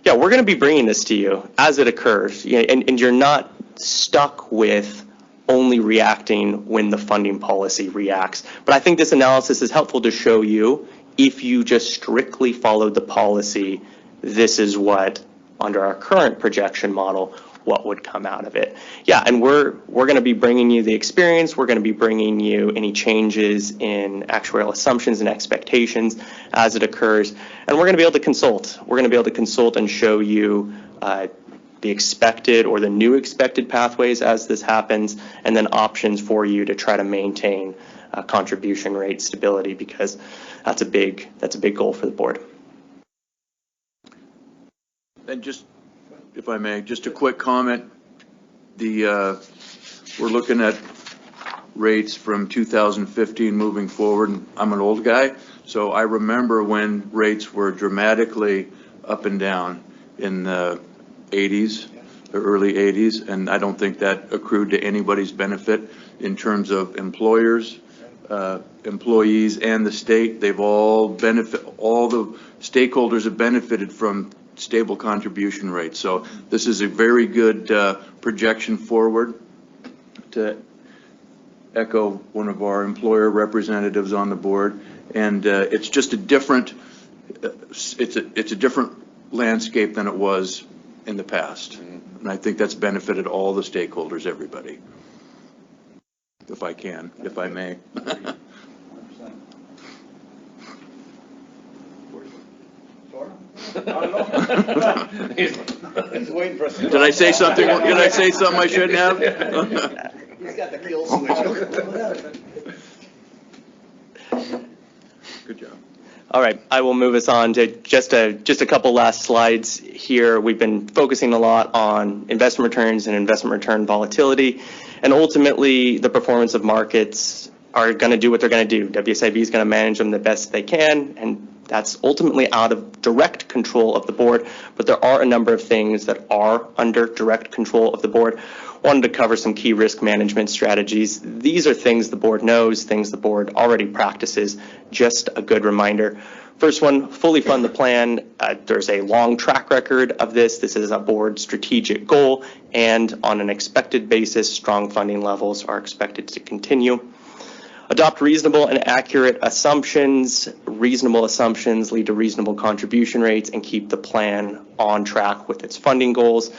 yeah, we're going to be bringing this to you as it occurs, and you're not stuck with only reacting when the funding policy reacts. But I think this analysis is helpful to show you, if you just strictly followed the policy, this is what, under our current projection model, what would come out of it. Yeah, and we're going to be bringing you the experience. We're going to be bringing you any changes in actuarial assumptions and expectations as it occurs. And we're going to be able to consult. We're going to be able to consult and show you the expected or the new expected pathways as this happens, and then options for you to try to maintain contribution rate stability, because that's a big goal for the board. And just, if I may, just a quick comment. We're looking at rates from 2015 moving forward. I'm an old guy, so I remember when rates were dramatically up and down in the 80s, the early 80s, and I don't think that accrued to anybody's benefit in terms of employers, employees, and the state. All the stakeholders have benefited from stable contribution rates. So this is a very good projection forward. To echo one of our employer representatives on the board, and it's just a different, it's a different landscape than it was in the past, and I think that's benefited all the stakeholders, everybody. If I may. He's waiting for us. Did I say something? Did I say something I shouldn't have? He's got the kill switch. Good job. All right, I will move us on to just a couple last slides here. We've been focusing a lot on investment returns and investment return volatility, and ultimately the performance of markets are going to do what they're going to do. WSIB is going to manage them the best they can, and that's ultimately out of direct control of the board, but there are a number of things that are under direct control of the board. Wanted to cover some key risk management strategies. These are things the board knows, things the board already practices. Just a good reminder. First one, fully fund the plan. There's a long track record of this. This is a board strategic goal, and on an expected basis, strong funding levels are expected to continue. Adopt reasonable and accurate assumptions. Reasonable assumptions lead to reasonable contribution rates and keep the plan on track with its funding goals.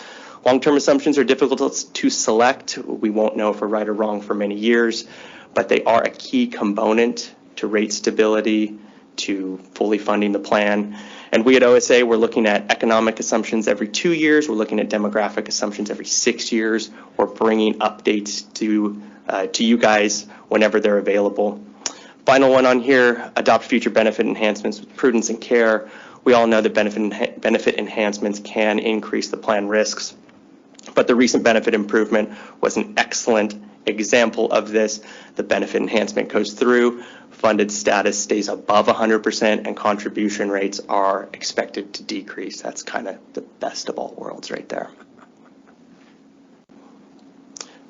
Long-term assumptions are difficult to select. We won't know if we're right or wrong for many years, but they are a key component to rate stability, to fully funding the plan. And we at OSA, we're looking at economic assumptions every 2 years. We're looking at demographic assumptions every 6 years. We're bringing updates to you guys whenever they're available. Final one on here, adopt future benefit enhancements with prudence and care. We all know that benefit enhancements can increase the plan risks, but the recent benefit improvement was an excellent example of this. The benefit enhancement goes through, funded status stays above 100%, and contribution rates are expected to decrease. That's kind of the best of all worlds right there.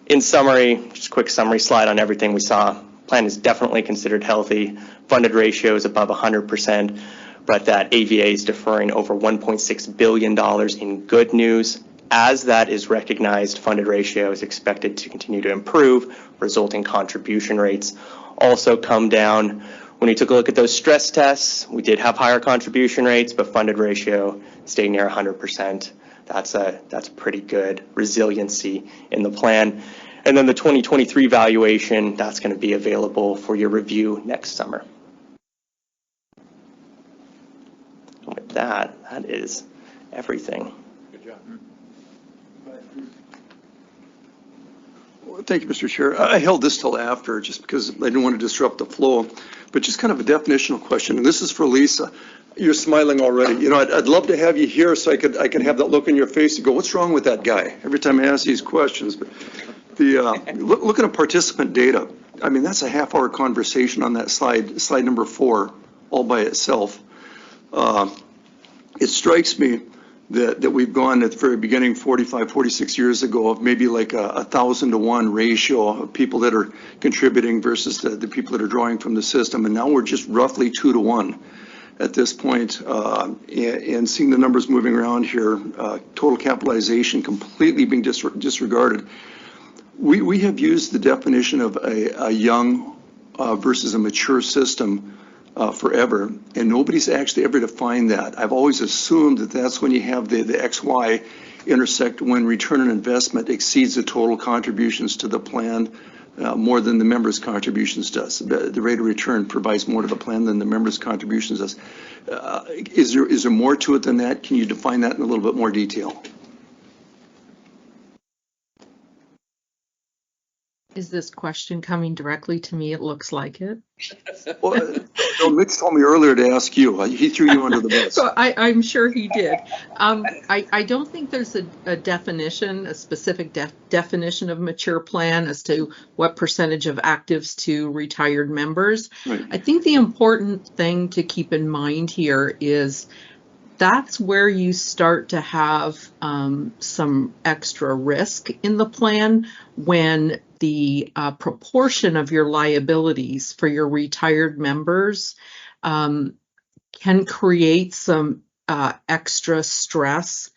In summary, just a quick summary slide on everything we saw. Plan is definitely considered healthy. Funded ratio is above 100%, but that AVA is deferring over $1.6 billion in good news. As that is recognized, funded ratio is expected to continue to improve, resulting contribution rates also come down. When we took a look at those stress tests, we did have higher contribution rates, but funded ratio stayed near 100%. That's a pretty good resiliency in the plan. And then the 2023 valuation, that's going to be available for your review next summer. With that is everything. Good job. Well, thank you, Mr. Chair. I held this till after just because I didn't want to disrupt the flow, but just kind of a definitional question. And this is for Lisa. You're smiling already. You know, I'd love to have you here so I could have that look in your face and go, what's wrong with that guy? Every time I ask these questions. But looking at participant data, I mean, that's a half-hour conversation on that slide number 4, all by itself. It strikes me that we've gone at the very beginning, 45, 46 years ago, of maybe like a 1,000 to 1 ratio of people that are contributing versus the people that are drawing from the system. And now we're just roughly 2 to 1 at this point. And seeing the numbers moving around here, total capitalization completely being disregarded. We have used the definition of a young versus a mature system forever, and nobody's actually ever defined that. I've always assumed that that's when you have the XY intersect when return on investment exceeds the total contributions to the plan more than the members' contributions does. The rate of return provides more to the plan than the members' contributions does. Is there more to it than that? Can you define that in a little bit more detail? Is this question coming directly to me? It looks like it. Well, no, Mitch told me earlier to ask you. He threw you under the bus. So I'm sure he did. I don't think there's a definition, a specific definition of mature plan as to what percentage of actives to retired members. Right. I think the important thing to keep in mind here is that's where you start to have some extra risk in the plan when the proportion of your liabilities for your retired members can create some extra stress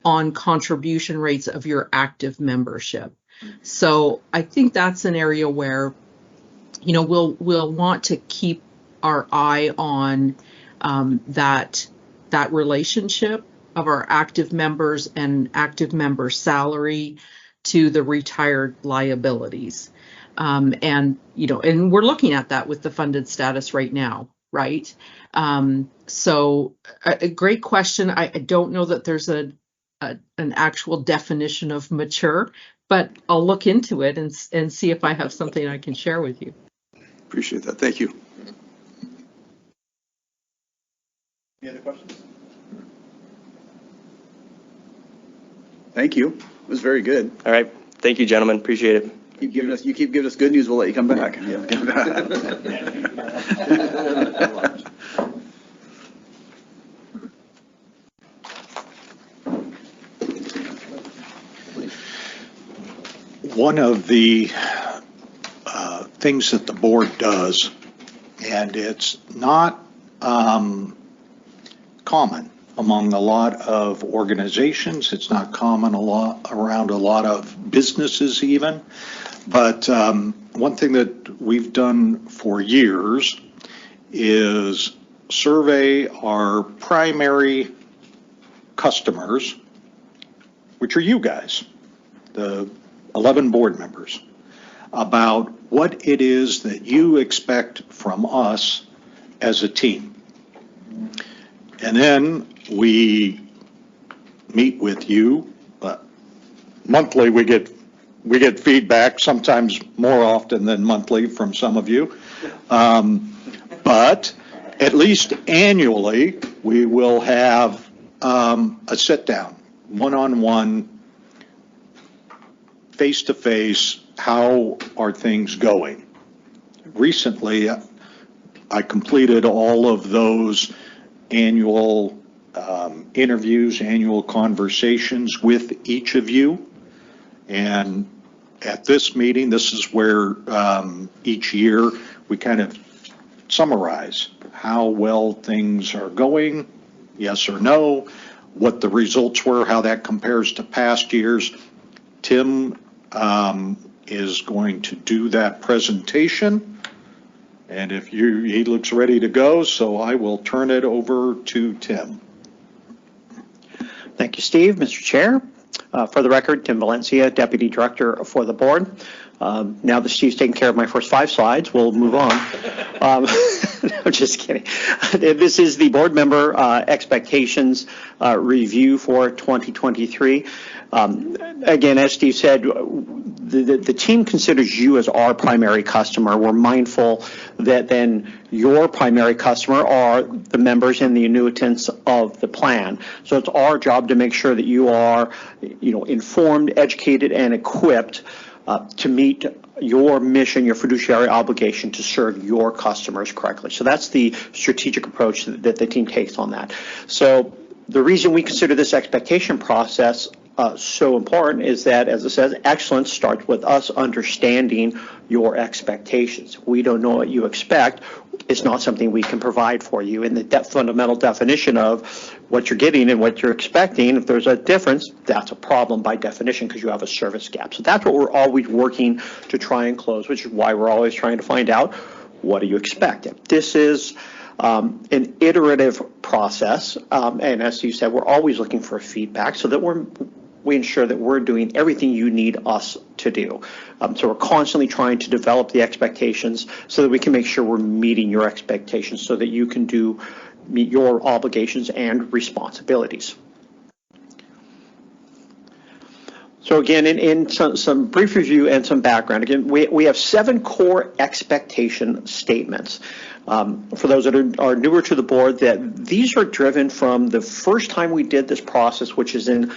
on contribution rates of your active membership. So I think that's an area where, you know, we'll want to keep our eye on that relationship of our active members and active member salary to the retired liabilities. And, you know, and we're looking at that with the funded status right now, right? So a great question. I don't know that there's an actual definition of mature, but I'll look into it and see if I have something I can share with you. Appreciate that. Thank you. Any other questions? Thank you. It was very good. All right. Thank you, gentlemen. Appreciate it. You keep giving us good news, we'll let you come back. One of the things that the board does, and it's not common among a lot of organizations, it's not common around a lot of businesses even, but one thing that we've done for years is survey our primary customers, which are you guys, the 11 board members, about what it is that you expect from us as a team. And then we meet with you monthly. We get feedback, sometimes more often than monthly from some of you. But at least annually, we will have a sit down, one-on-one, face-to-face, how are things going? Recently, I completed all of those annual interviews, annual conversations with each of you. And at this meeting, this is where each year we kind of summarize how well things are going, yes or no, what the results were, how that compares to past years. Tim is going to do that presentation, and he looks ready to go, so I will turn it over to Tim. Thank you, Steve. Mr. Chair, for the record, Tim Valencia, Deputy Director for the board. Now that Steve's taken care of my first 5 slides, we'll move on. I'm just kidding. This is the board member expectations review for 2023. Again, as Steve said, the team considers you as our primary customer. We're mindful that then your primary customer are the members and the annuitants of the plan. So it's our job to make sure that you are, informed, educated, and equipped to meet your mission, your fiduciary obligation to serve your customers correctly. So that's the strategic approach that the team takes on that. So the reason we consider this expectation process so important is that, as it says, excellence starts with us understanding your expectations. We don't know what you expect. It's not something we can provide for you. In the fundamental definition of what you're getting and what you're expecting, if there's a difference, that's a problem by definition because you have a service gap. So that's what we're always working to try and close, which is why we're always trying to find out, what do you expect? This is an iterative process, and as you said, we're always looking for feedback so that we ensure that we're doing everything you need us to do. So we're constantly trying to develop the expectations so that we can make sure we're meeting your expectations so that you can meet your obligations and responsibilities. So again, in some brief review and some background, again, we have 7 core expectation statements. For those that are newer to the board, that these are driven from the first time we did this process, which is in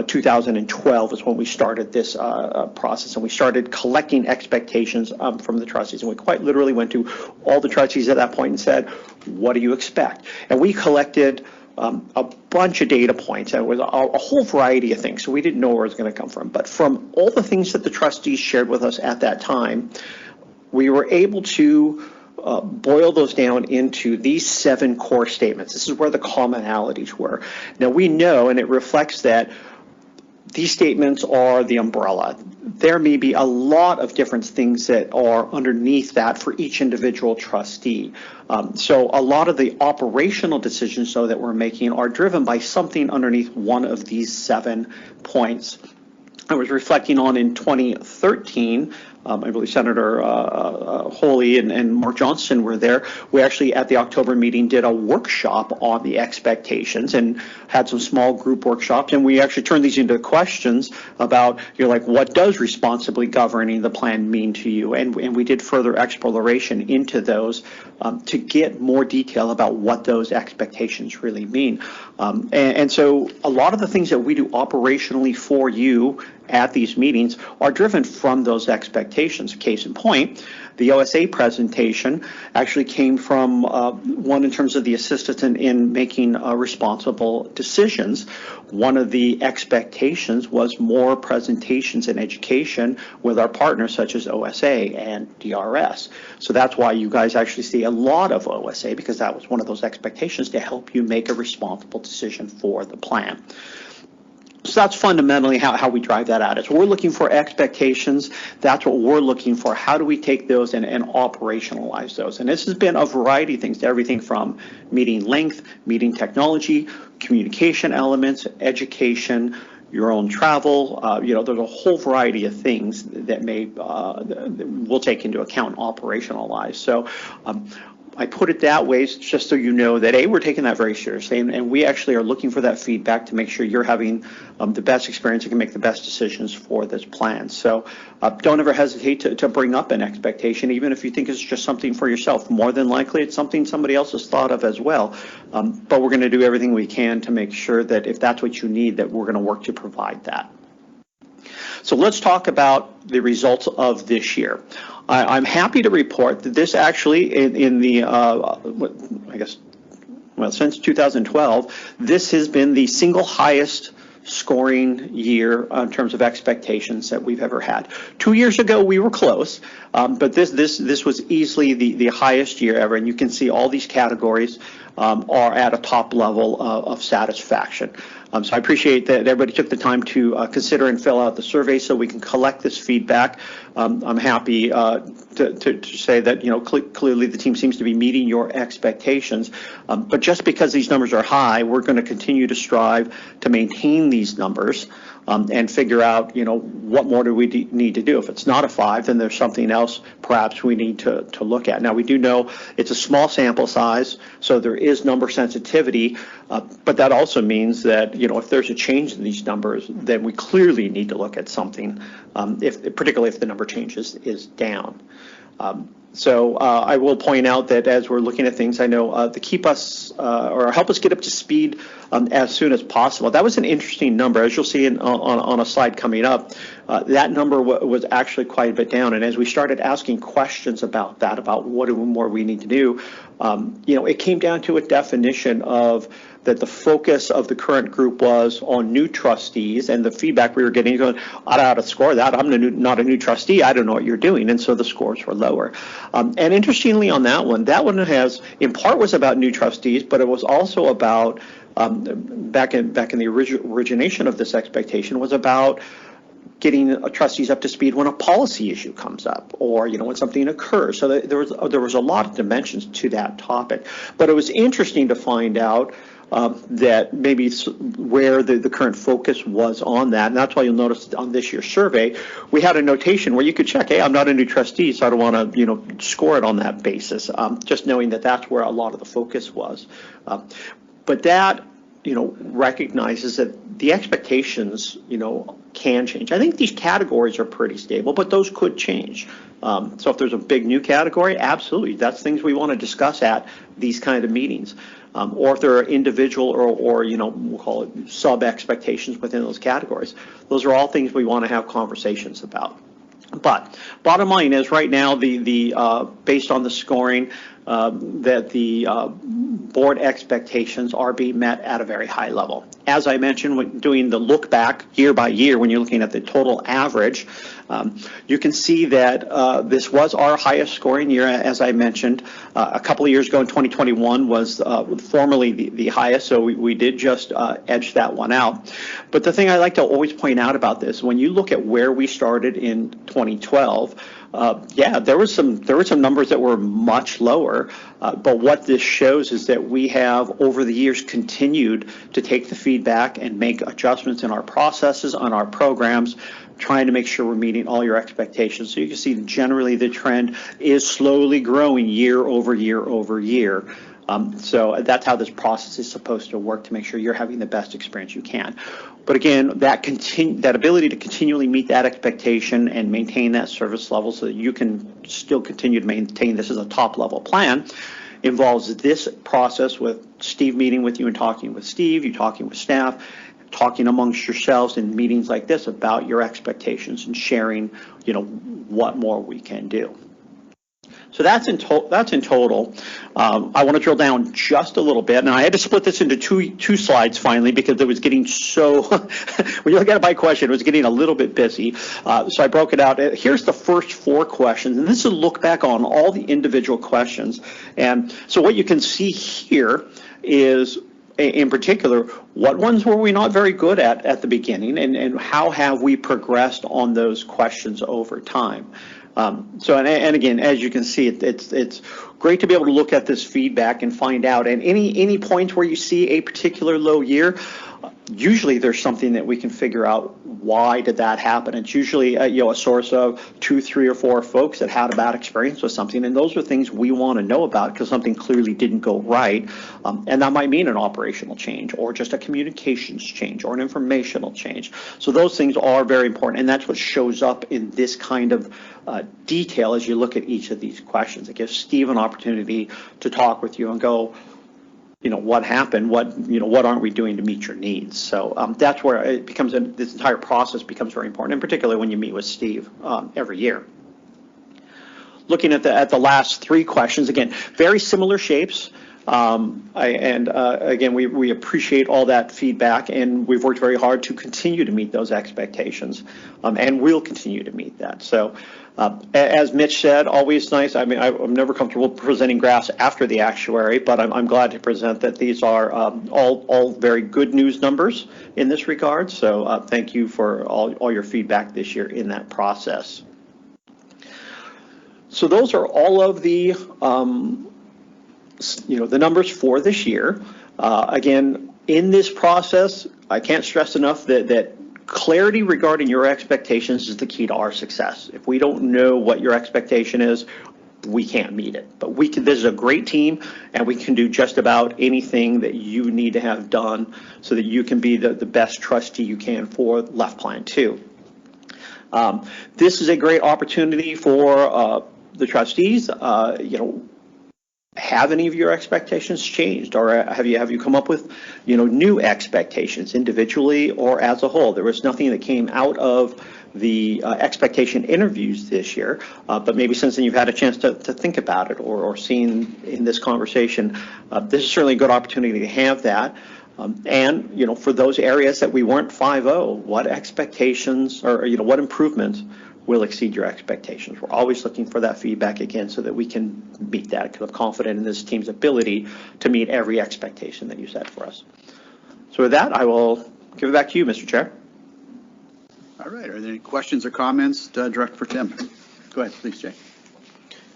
2012 is when we started this process, and we started collecting expectations from the trustees. And we quite literally went to all the trustees at that point and said, what do you expect? And we collected a bunch of data points, and it was a whole variety of things, so we didn't know where it was going to come from. But from all the things that the trustees shared with us at that time, we were able to boil those down into these 7 core statements. This is where the commonalities were. Now we know, and it reflects that these statements are the umbrella. There may be a lot of different things that are underneath that for each individual trustee. So a lot of the operational decisions, though, that we're making are driven by something underneath one of these 7 points. I was reflecting on in 2013, I believe Senator Holy and Mark Johnson were there. We actually, at the October meeting, did a workshop on the expectations and had some small group workshops. And we actually turned these into questions about, like, what does responsibly governing the plan mean to you? And we did further exploration into those to get more detail about what those expectations really mean. And so a lot of the things that we do operationally for you at these meetings are driven from those expectations. Case in point, the OSA presentation actually came from one in terms of the assistance in making responsible decisions. One of the expectations was more presentations and education with our partners such as OSA and DRS. So that's why you guys actually see a lot of OSA, because that was one of those expectations to help you make a responsible decision for the plan. So that's fundamentally how we drive that out. So we're looking for expectations. That's what we're looking for. How do we take those and operationalize those? And this has been a variety of things, everything from meeting length, meeting technology, communication elements, education, your own travel. There's a whole variety of things that we'll take into account and operationalize. So I put it that way just so you know that, A, we're taking that very seriously, and we actually are looking for that feedback to make sure you're having the best experience and can make the best decisions for this plan. So don't ever hesitate to bring up an expectation, even if you think it's just something for yourself. More than likely, it's something somebody else has thought of as well. But we're going to do everything we can to make sure that if that's what you need, that we're going to work to provide that. So let's talk about the results of this year. I'm happy to report that this actually, since 2012, this has been the single highest scoring year in terms of expectations that we've ever had. 2 years ago, we were close, but this was easily the highest year ever, and you can see all these categories are at a top level of satisfaction. So I appreciate that everybody took the time to consider and fill out the survey so we can collect this feedback. I'm happy to say that, clearly the team seems to be meeting your expectations. But just because these numbers are high, we're going to continue to strive to maintain these numbers and figure out, what more do we need to do. If it's not a 5, then there's something else perhaps we need to look at. Now, we do know it's a small sample size, so there is number sensitivity, but that also means that, if there's a change in these numbers, then we clearly need to look at something, particularly if the number changes is down. So I will point out that as we're looking at things, I know to keep us or help us get up to speed as soon as possible. That was an interesting number. As you'll see on a slide coming up, that number was actually quite a bit down. And as we started asking questions about that, about what more we need to do, it came down to a definition of that the focus of the current group was on new trustees, and the feedback we were getting going, I don't know how to score that. I'm not a new trustee. I don't know what you're doing. And so the scores were lower. And interestingly on that one has, in part was about new trustees, but it was also about, back in the origination of this expectation, was about getting trustees up to speed when a policy issue comes up, or when something occurs. So there was a lot of dimensions to that topic. But it was interesting to find out that maybe where the current focus was on that. And that's why you'll notice on this year's survey, we had a notation where you could check, hey, I'm not a new trustee, so I don't want to, score it on that basis, just knowing that that's where a lot of the focus was. But that, recognizes that the expectations, can change. I think these categories are pretty stable, but those could change. So if there's a big new category, absolutely, that's things we want to discuss at these kind of meetings. Or if there are individual or we'll call it sub expectations within those categories. Those are all things we want to have conversations about. But bottom line is right now, based on the scoring, that the board expectations are being met at a very high level. As I mentioned, when doing the look back year by year, when you're looking at the total average, you can see that this was our highest scoring year, as I mentioned. A couple of years ago in 2021 was formerly the highest, so we did just edge that one out. But the thing I like to always point out about this, when you look at where we started in 2012, yeah, there were some numbers that were much lower, but what this shows is that we have over the years continued to take the feedback and make adjustments in our processes, on our programs, trying to make sure we're meeting all your expectations. So you can see generally the trend is slowly growing year over year over year. So that's how this process is supposed to work, to make sure you're having the best experience you can. But again, that ability to continually meet that expectation and maintain that service level so that you can still continue to maintain this as a top level plan involves this process with Steve meeting with you and talking with Steve, you talking with staff, talking amongst yourselves in meetings like this about your expectations and sharing, what more we can do. So that's in total. I want to drill down just a little bit, and I had to split this into two slides finally because it was getting so, when you look at it by question, it was getting a little bit busy. So I broke it out. Here's the first 4 questions, and this is a look back on all the individual questions. And so what you can see here is, in particular, what ones were we not very good at the beginning, and how have we progressed on those questions over time? So again, as you can see, it's great to be able to look at this feedback and find out. And any points where you see a particular low year, usually there's something that we can figure out why did that happen. It's usually a source of 2, 3, or 4 folks that had a bad experience with something, and those are things we want to know about because something clearly didn't go right. And that might mean an operational change or just a communications change or an informational change. So those things are very important, and that's what shows up in this kind of detail as you look at each of these questions. It gives Steve an opportunity to talk with you and go, what happened? What aren't we doing to meet your needs? So that's where it becomes, this entire process becomes very important, and particularly when you meet with Steve every year. Looking at the last 3 questions, again, very similar shapes. Again, we appreciate all that feedback, and we've worked very hard to continue to meet those expectations, and we'll continue to meet that. So as Mitch said, always nice. I mean, I'm never comfortable presenting graphs after the actuary, but I'm glad to present that these are all very good news numbers in this regard. So thank you for all your feedback this year in that process. So those are all of the the numbers for this year. Again, in this process, I can't stress enough that clarity regarding your expectations is the key to our success. If we don't know what your expectation is, we can't meet it. But this is a great team, and we can do just about anything that you need to have done so that you can be the best trustee you can for Left Plan 2. This is a great opportunity for the trustees. Have any of your expectations changed, or have you come up with new expectations individually or as a whole? There was nothing that came out of the expectation interviews this year, but maybe since then you've had a chance to think about it or seen in this conversation. This is certainly a good opportunity to have that. And for those areas that we weren't 5-0, what expectations or what improvements will exceed your expectations? We're always looking for that feedback again so that we can meet that, because I'm confident in this team's ability to meet every expectation that you set for us. So with that, I will give it back to you, Mr. Chair. All right. Are there any questions or comments direct for Tim? Go ahead, please, Jay.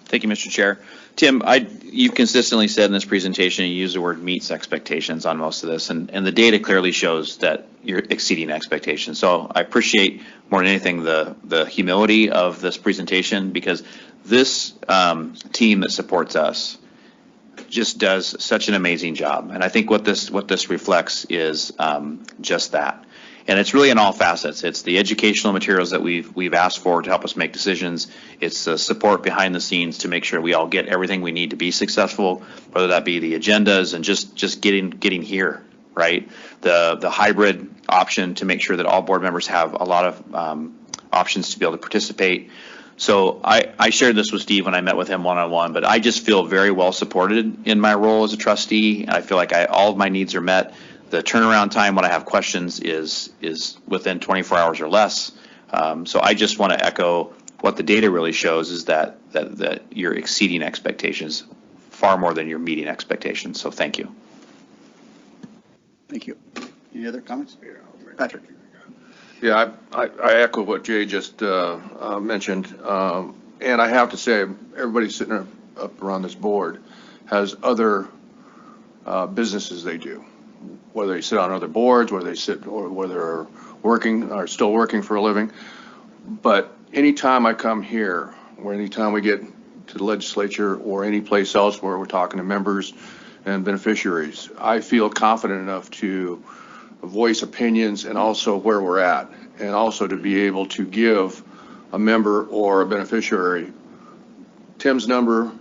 Thank you, Mr. Chair. Tim, you've consistently said in this presentation, you use the word meets expectations on most of this, and the data clearly shows that you're exceeding expectations. So I appreciate more than anything the humility of this presentation, because this team that supports us just does such an amazing job. And I think what this reflects is just that. And it's really in all facets. It's the educational materials that we've asked for to help us make decisions. It's the support behind the scenes to make sure we all get everything we need to be successful, whether that be the agendas and just getting here, right? The hybrid option to make sure that all board members have a lot of options to be able to participate. So I shared this with Steve when I met with him one-on-one, but I just feel very well supported in my role as a trustee. I feel like all of my needs are met. The turnaround time when I have questions is within 24 hours or less. So I just want to echo what the data really shows is that you're exceeding expectations far more than you're meeting expectations. So thank you. Thank you. Any other comments? Patrick. Yeah, I echo what Jay just mentioned. And I have to say, everybody sitting up around this board has other businesses they do, whether they sit on other boards, whether they sit, or whether they're working, or still working for a living. But anytime I come here, or anytime we get to the legislature or any place else where we're talking to members and beneficiaries, I feel confident enough to voice opinions and also where we're at, and also to be able to give a member or a beneficiary Tim's number,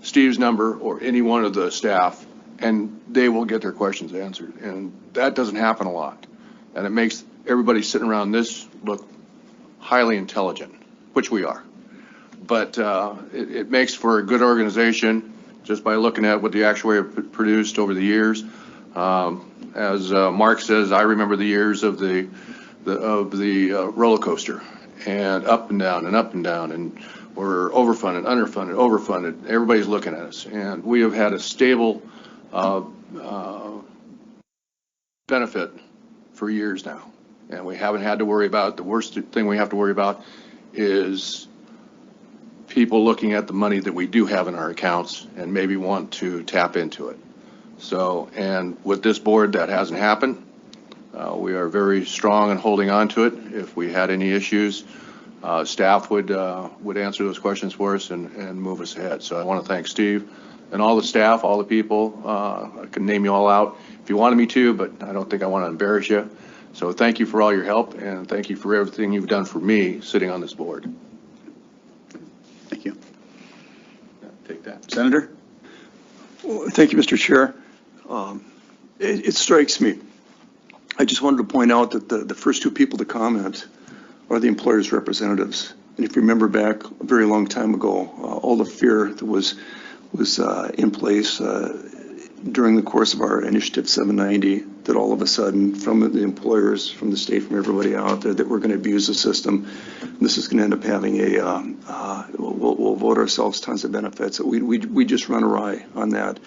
Steve's number, or any one of the staff, and they will get their questions answered. And that doesn't happen a lot. And it makes everybody sitting around this look highly intelligent, which we are. But it makes for a good organization just by looking at what the actuary produced over the years. As Mark says, I remember the years of the roller coaster, and up and down and up and down, and we're overfunded, underfunded, overfunded. Everybody's looking at us, and we have had a stable benefit for years now, and we haven't had to worry about. The worst thing we have to worry about is people looking at the money that we do have in our accounts and maybe want to tap into it. So, and with this board, that hasn't happened. We are very strong in holding on to it. If we had any issues, staff would answer those questions for us and move us ahead. So I want to thank Steve and all the staff, all the people. I can name you all out if you wanted me to, but I don't think I want to embarrass you. So thank you for all your help, and thank you for everything you've done for me sitting on this board. Thank you. Take that. Senator? Well, thank you, Mr. Chair. It strikes me. I just wanted to point out that the first two people to comment are the employers' representatives. And if you remember back a very long time ago, all the fear that was in place during the course of our Initiative 790, that all of a sudden from the employers, from the state, from everybody out there, that we're going to abuse the system. This is going to end up having we'll vote ourselves tons of benefits. We just run awry on that.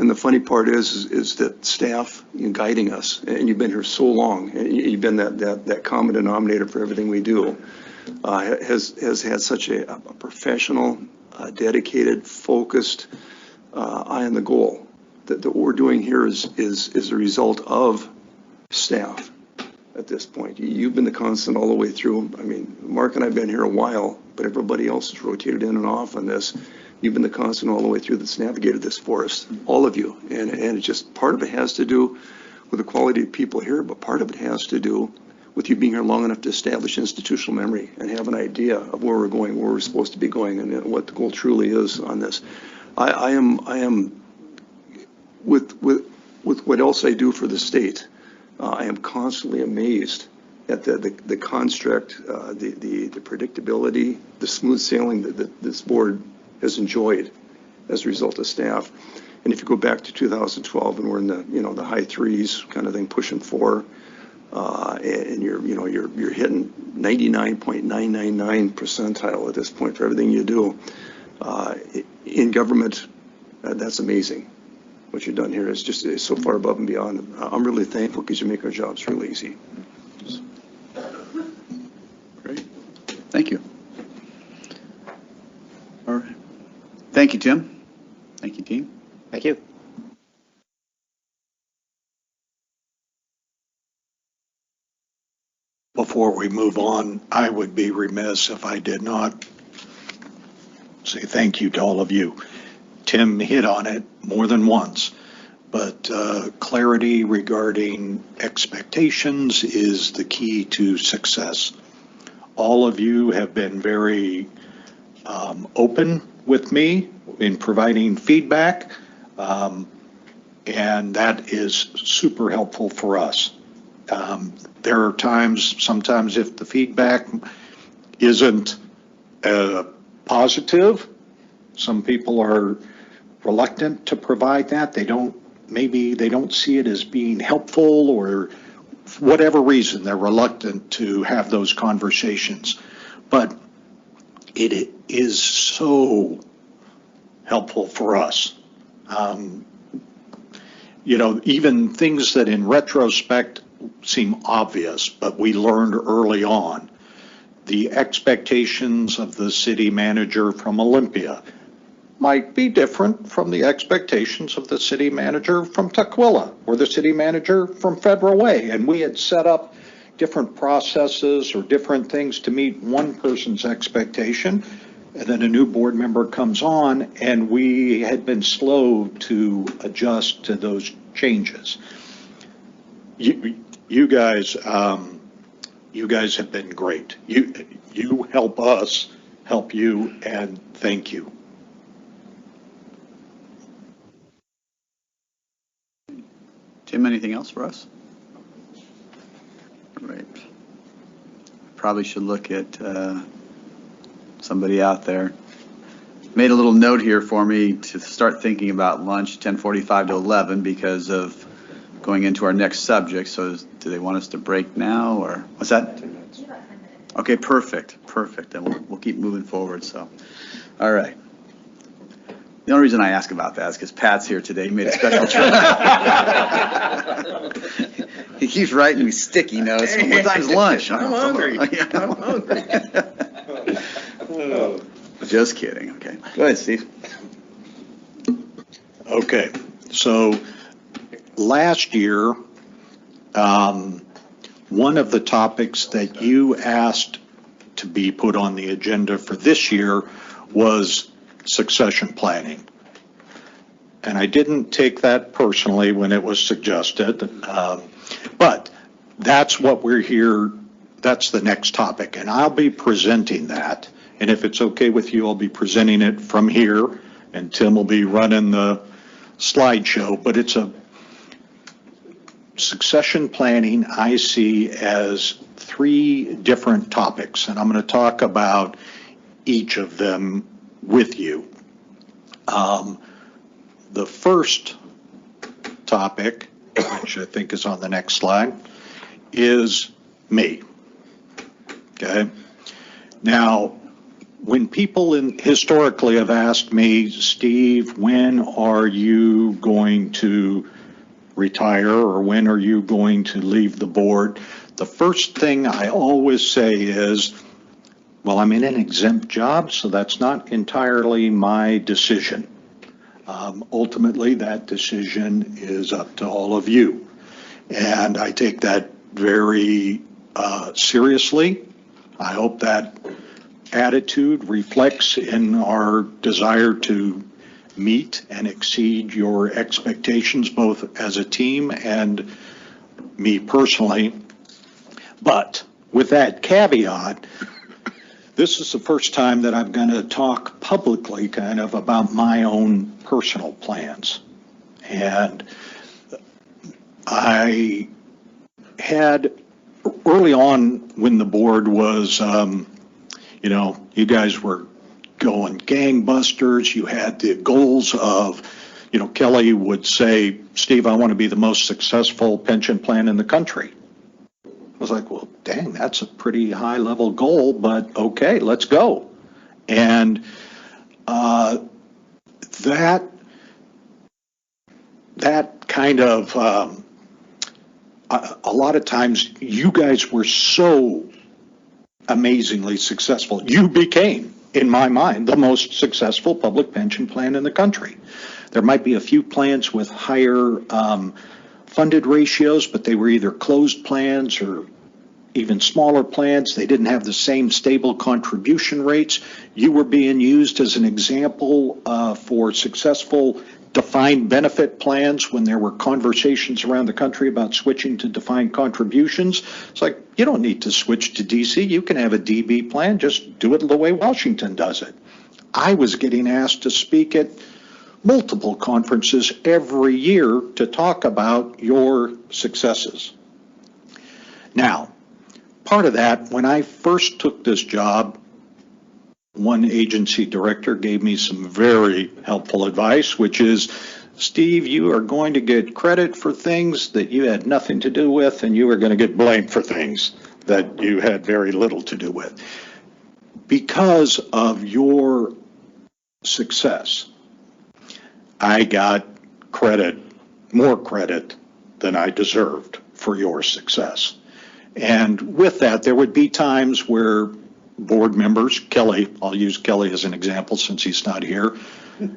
And the funny part is that staff guiding us, and you've been here so long, and you've been that common denominator for everything we do, has had such a professional, dedicated, focused eye on the goal. That what we're doing here is a result of staff at this point. You've been the constant all the way through. I mean, Mark and I have been here a while, but everybody else has rotated in and off on this. You've been the constant all the way through that's navigated this for us, all of you. And it's just, part of it has to do with the quality of people here, but part of it has to do with you being here long enough to establish institutional memory and have an idea of where we're going, where we're supposed to be going, and what the goal truly is on this. I am with what else I do for the state, I am constantly amazed at the construct, the predictability, the smooth sailing that this board has enjoyed as a result of staff. And if you go back to 2012, and we're in the high threes kind of thing, pushing 4, and you're hitting 99.999 percentile at this point for everything you do in government. That's amazing. What you've done here is just so far above and beyond. I'm really thankful because you make our jobs really easy. Great. Thank you. All right. Thank you, Tim. Thank you, team. Thank you. Before we move on, I would be remiss if I did not say thank you to all of you. Tim hit on it more than once, but clarity regarding expectations is the key to success. All of you have been very open with me in providing feedback, and that is super helpful for us. There are times, sometimes if the feedback isn't positive, some people are reluctant to provide that. Maybe they don't see it as being helpful, or for whatever reason, they're reluctant to have those conversations. But it is so helpful for us. Even things that in retrospect seem obvious, but we learned early on the expectations of the city manager from Olympia might be different from the expectations of the city manager from Tukwila or the city manager from Federal Way. And we had set up different processes or different things to meet one person's expectation. And then a new board member comes on, and we had been slow to adjust to those changes. You guys have been great. You help us help you, and thank you. Tim, anything else for us? Right. Probably should look at somebody out there. Made a little note here for me to start thinking about lunch 10:45 to 11 because of going into our next subject. So do they want us to break now, or what's that? Okay, perfect. And we'll keep moving forward. So, all right. The only reason I ask about that is because Pat's here today. He made a special trip. He keeps writing me sticky notes. What time's lunch? I'm hungry. I'm hungry. Just kidding. Okay. Go ahead, Steve. Okay, so last year, one of the topics that you asked to be put on the agenda for this year was succession planning. And I didn't take that personally when it was suggested, but that's what we're here, that's the next topic, and I'll be presenting that. And if it's okay with you, I'll be presenting it from here, and Tim will be running the slideshow, but it's a succession planning I see as 3 different topics, and I'm going to talk about each of them with you. The first topic, which I think is on the next slide, is me. Okay? Now, when people historically have asked me, Steve, when are you going to retire, or when are you going to leave the board? The first thing I always say is, well, I'm in an exempt job, so that's not entirely my decision. Ultimately, that decision is up to all of you. And I take that very seriously. I hope that attitude reflects in our desire to meet and exceed your expectations, both as a team and me personally. But with that caveat, this is the first time that I'm going to talk publicly kind of about my own personal plans. And I had early on when the board was, you guys were going gangbusters. You had the goals of, Kelly would say, Steve, I want to be the most successful pension plan in the country. I was like, well, dang, that's a pretty high level goal, but okay, let's go. And that kind of, a lot of times you guys were so amazingly successful. You became, in my mind, the most successful public pension plan in the country. There might be a few plans with higher funded ratios, but they were either closed plans or even smaller plans. They didn't have the same stable contribution rates. You were being used as an example for successful defined benefit plans when there were conversations around the country about switching to defined contributions. It's like, you don't need to switch to DC. You can have a DB plan. Just do it the way Washington does it. I was getting asked to speak at multiple conferences every year to talk about your successes. Now, part of that, when I first took this job, one agency director gave me some very helpful advice, which is, Steve, you are going to get credit for things that you had nothing to do with, and you are going to get blamed for things that you had very little to do with. Because of your success, I got credit, more credit than I deserved for your success. And with that, there would be times where board members, Kelly, I'll use Kelly as an example since he's not here,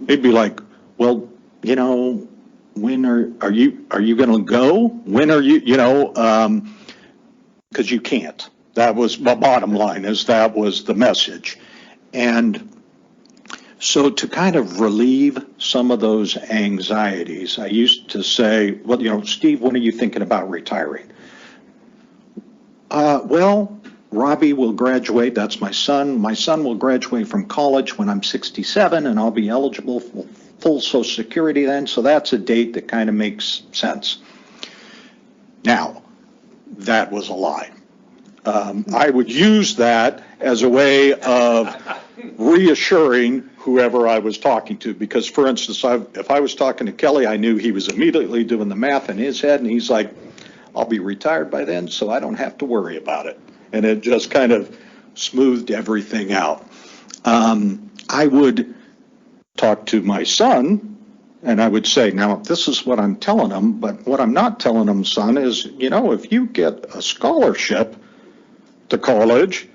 he'd be like, well, you know, when are you going to go? When are you, you know, because you can't. That was my bottom line, is that was the message. And so to kind of relieve some of those anxieties, I used to say, well, you know, Steve, when are you thinking about retiring? Well, Robbie will graduate, that's my son. My son will graduate from college when I'm 67, and I'll be eligible for full Social Security then, so that's a date that kind of makes sense. Now, that was a lie. I would use that as a way of reassuring whoever I was talking to, because, for instance, if I was talking to Kelly, I knew he was immediately doing the math in his head, and he's like, I'll be retired by then, so I don't have to worry about it. And it just kind of smoothed everything out. I would talk to my son, and I would say, now, this is what I'm telling him, but what I'm not telling him, son, is, you know, if you get a scholarship to college,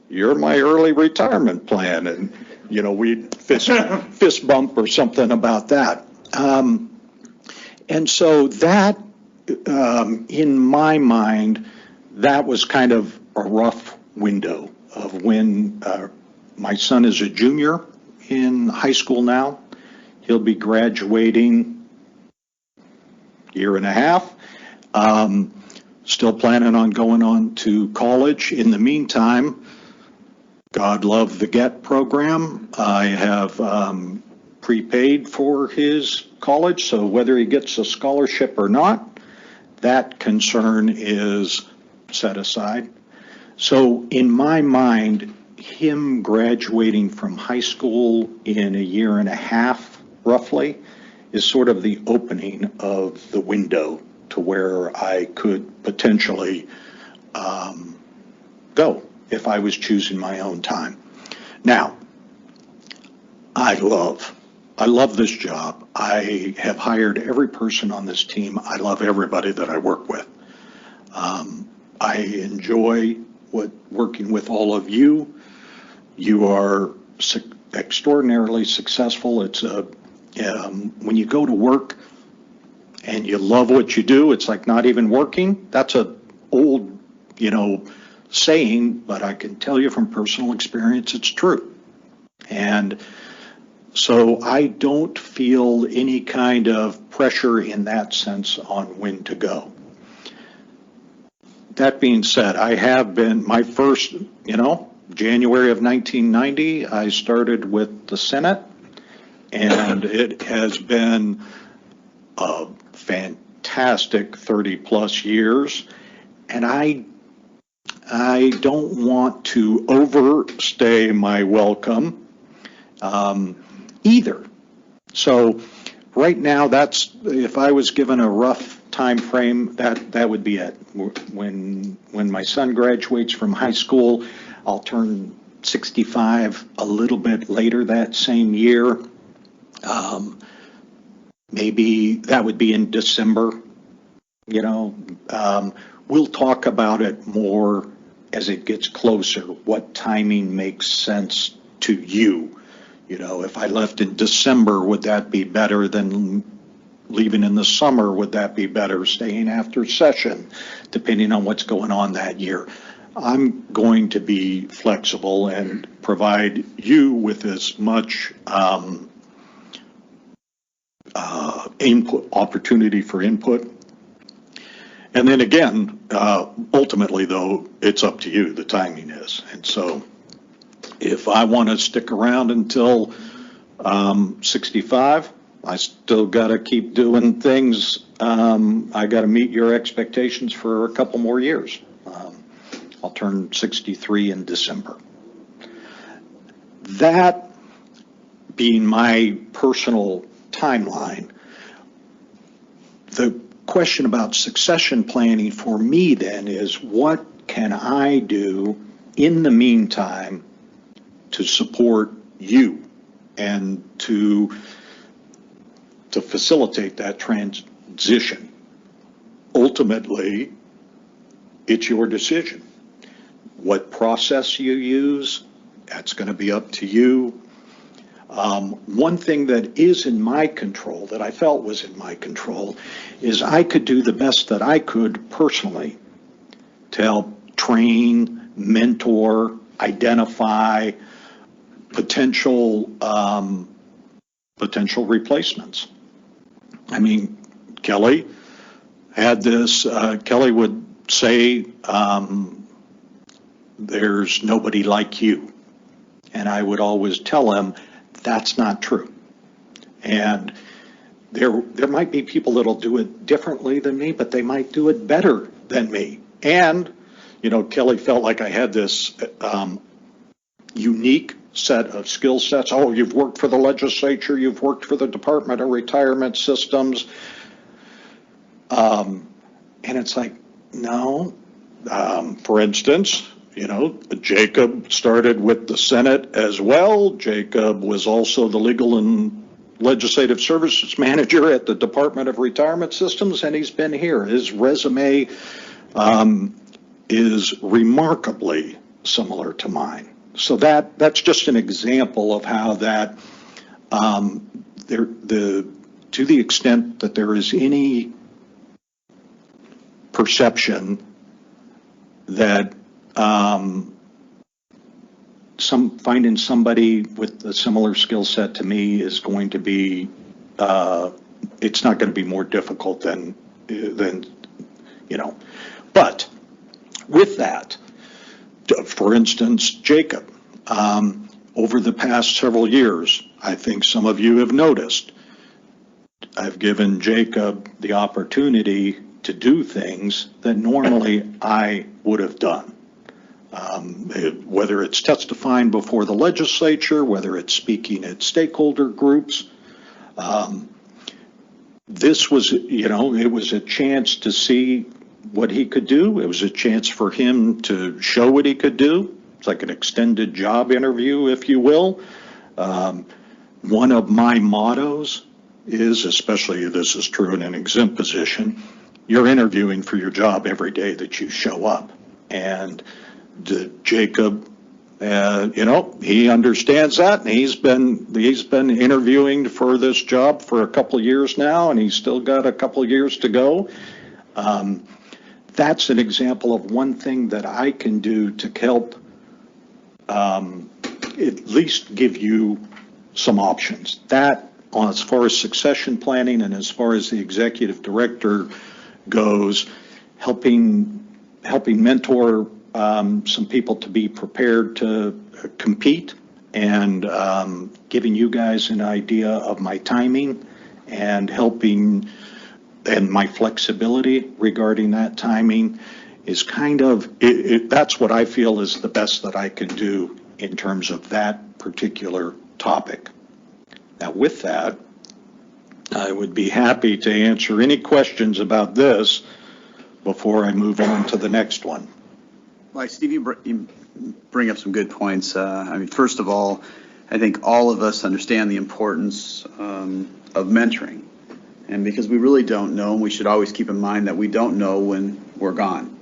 you're my early retirement plan. And, you know, we'd fist bump or something about that. And so that, in my mind, that was kind of a rough window of when my son is a junior in high school now. He'll be graduating year and a half. Still planning on going on to college. In the meantime, God love the GET program. I have prepaid for his college, so whether he gets a scholarship or not, that concern is set aside. So in my mind, him graduating from high school in a year and a half, roughly, is sort of the opening of the window to where I could potentially go if I was choosing my own time. Now, I love this job. I have hired every person on this team. I love everybody that I work with. I enjoy working with all of you. You are extraordinarily successful. It's when you go to work and you love what you do, it's like not even working. That's a old, you know, saying, but I can tell you from personal experience, it's true. And so I don't feel any kind of pressure in that sense on when to go. That being said, I have been, my first, you know, January of 1990, I started with the Senate, and it has been a fantastic 30 plus years, and I don't want to overstay my welcome either. So right now, that's, if I was given a rough time frame, that would be it. When my son graduates from high school, I'll turn 65 a little bit later that same year. Maybe that would be in December. You know, we'll talk about it more as it gets closer, what timing makes sense to you. You know, if I left in December, would that be better than leaving in the summer? Would that be better staying after session, depending on what's going on that year? I'm going to be flexible and provide you with as much input, opportunity for input. And then again, ultimately though, it's up to you, the timing is. And so if I want to stick around until 65, I still got to keep doing things. I got to meet your expectations for a couple more years. I'll turn 63 in December. That being my personal timeline, the question about succession planning for me then is, what can I do in the meantime to support you and to facilitate that transition? Ultimately, it's your decision. What process you use, that's going to be up to you. One thing that is in my control, that I felt was in my control, is I could do the best that I could personally to help train, mentor, identify potential replacements. I mean, Kelly had this, Kelly would say, there's nobody like you. And I would always tell him, that's not true. And there might be people that'll do it differently than me, but they might do it better than me. And, you know, Kelly felt like I had this unique set of skill sets. Oh, you've worked for the legislature, you've worked for the Department of Retirement Systems. And it's like, no. For instance, you know, Jacob started with the Senate as well. Jacob was also the Legal and Legislative Services Manager at the Department of Retirement Systems, and he's been here. His resume is remarkably similar to mine. So that's just an example of how that, to the extent that there is any perception that finding somebody with a similar skill set to me is going to be, it's not going to be more difficult than, you know. But with that, for instance, Jacob, over the past several years, I think some of you have noticed, I've given Jacob the opportunity to do things that normally I would have done. Whether it's testifying before the legislature, whether it's speaking at stakeholder groups. This was, you know, it was a chance to see what he could do. It was a chance for him to show what he could do. It's like an extended job interview, if you will. One of my mottos is, especially this is true in an exempt position, you're interviewing for your job every day that you show up. And Jacob, you know, he understands that, and he's been interviewing for this job for a couple of years now, and he's still got a couple of years to go. That's an example of one thing that I can do to help at least give you some options. That, as far as succession planning and as far as the executive director goes, helping mentor some people to be prepared to compete, and giving you guys an idea of my timing and helping, and my flexibility regarding that timing is kind of, that's what I feel is the best that I can do in terms of that particular topic. Now with that, I would be happy to answer any questions about this before I move on to the next one. Well, Steve, you bring up some good points. I mean, first of all, I think all of us understand the importance of mentoring. And because we really don't know, we should always keep in mind that we don't know when we're gone.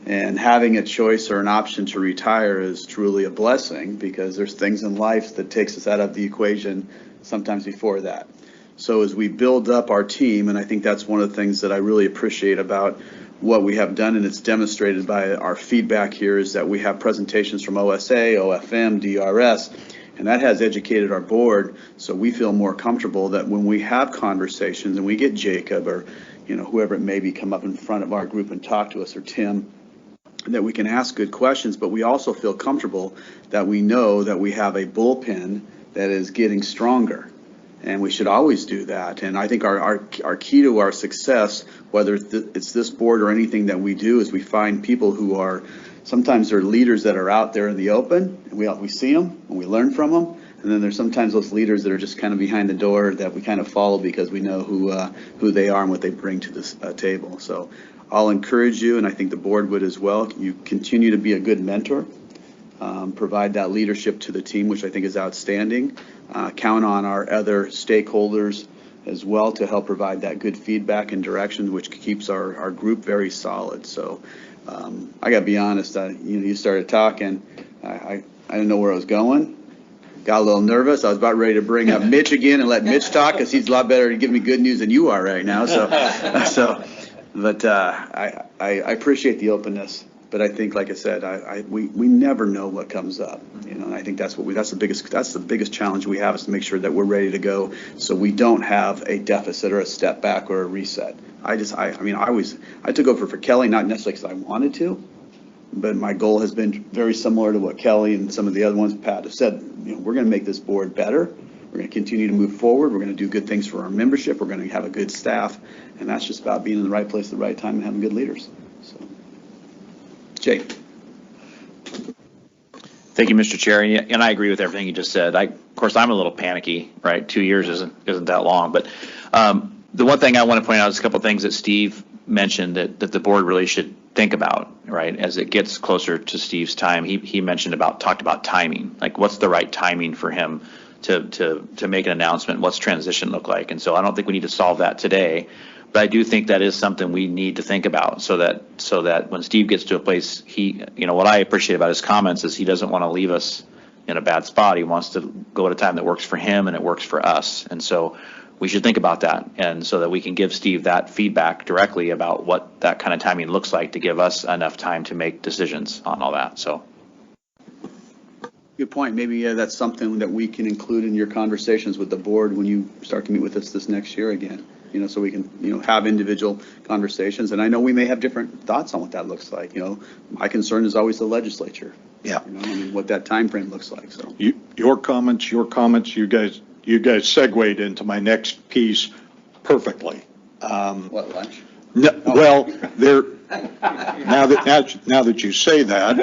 And having a choice or an option to retire is truly a blessing, because there's things in life that takes us out of the equation sometimes before that. So as we build up our team, and I think that's one of the things that I really appreciate about what we have done, and it's demonstrated by our feedback here, is that we have presentations from OSA, OFM, DRS, and that has educated our board, so we feel more comfortable that when we have conversations and we get Jacob or, you know, whoever it may be come up in front of our group and talk to us, or Tim, that we can ask good questions, but we also feel comfortable that we know that we have a bullpen that is getting stronger. And we should always do that. And I think our key to our success, whether it's this board or anything that we do, is we find people who are, sometimes they're leaders that are out there in the open, and we see them and we learn from them. And then there's sometimes those leaders that are just kind of behind the door that we kind of follow because we know who they are and what they bring to this table. So I'll encourage you, and I think the board would as well, you continue to be a good mentor. Provide that leadership to the team, which I think is outstanding. Count on our other stakeholders as well to help provide that good feedback and direction, which keeps our group very solid. So I got to be honest, you started talking, I didn't know where I was going. Got a little nervous. I was about ready to bring up Mitch again and let Mitch talk because he's a lot better to give me good news than you are right now. But I appreciate the openness. But I think, like I said, we never know what comes up, and I think that's the biggest challenge we have is to make sure that we're ready to go so we don't have a deficit or a step back or a reset. I took over for Kelly, not necessarily because I wanted to, but my goal has been very similar to what Kelly and some of the other ones, Pat, have said. We're going to make this board better. We're going to continue to move forward. We're going to do good things for our membership. We're going to have a good staff, and that's just about being in the right place at the right time and having good leaders. So, Jay. Thank you, Mr. Chair, and I agree with everything you just said. Of course, I'm a little panicky, right? 2 years isn't that long, but the one thing I want to point out is a couple of things that Steve mentioned that the board really should think about, right? As it gets closer to Steve's time, he talked about timing, like what's the right timing for him to make an announcement, what's transition look like? And so I don't think we need to solve that today, but I do think that is something we need to think about so that when Steve gets to a place, what I appreciate about his comments is he doesn't want to leave us in a bad spot. He wants to go at a time that works for him and it works for us. And so we should think about that, and so that we can give Steve that feedback directly about what that kind of timing looks like to give us enough time to make decisions on all that. So, good point. Maybe that's something that we can include in your conversations with the board when you start to meet with us this next year again. So we can have individual conversations, and I know we may have different thoughts on what that looks like. My concern is always the legislature. Yeah. What that time frame looks like. So your comments, you guys segued into my next piece perfectly. What, lunch? No, well, now that you say that,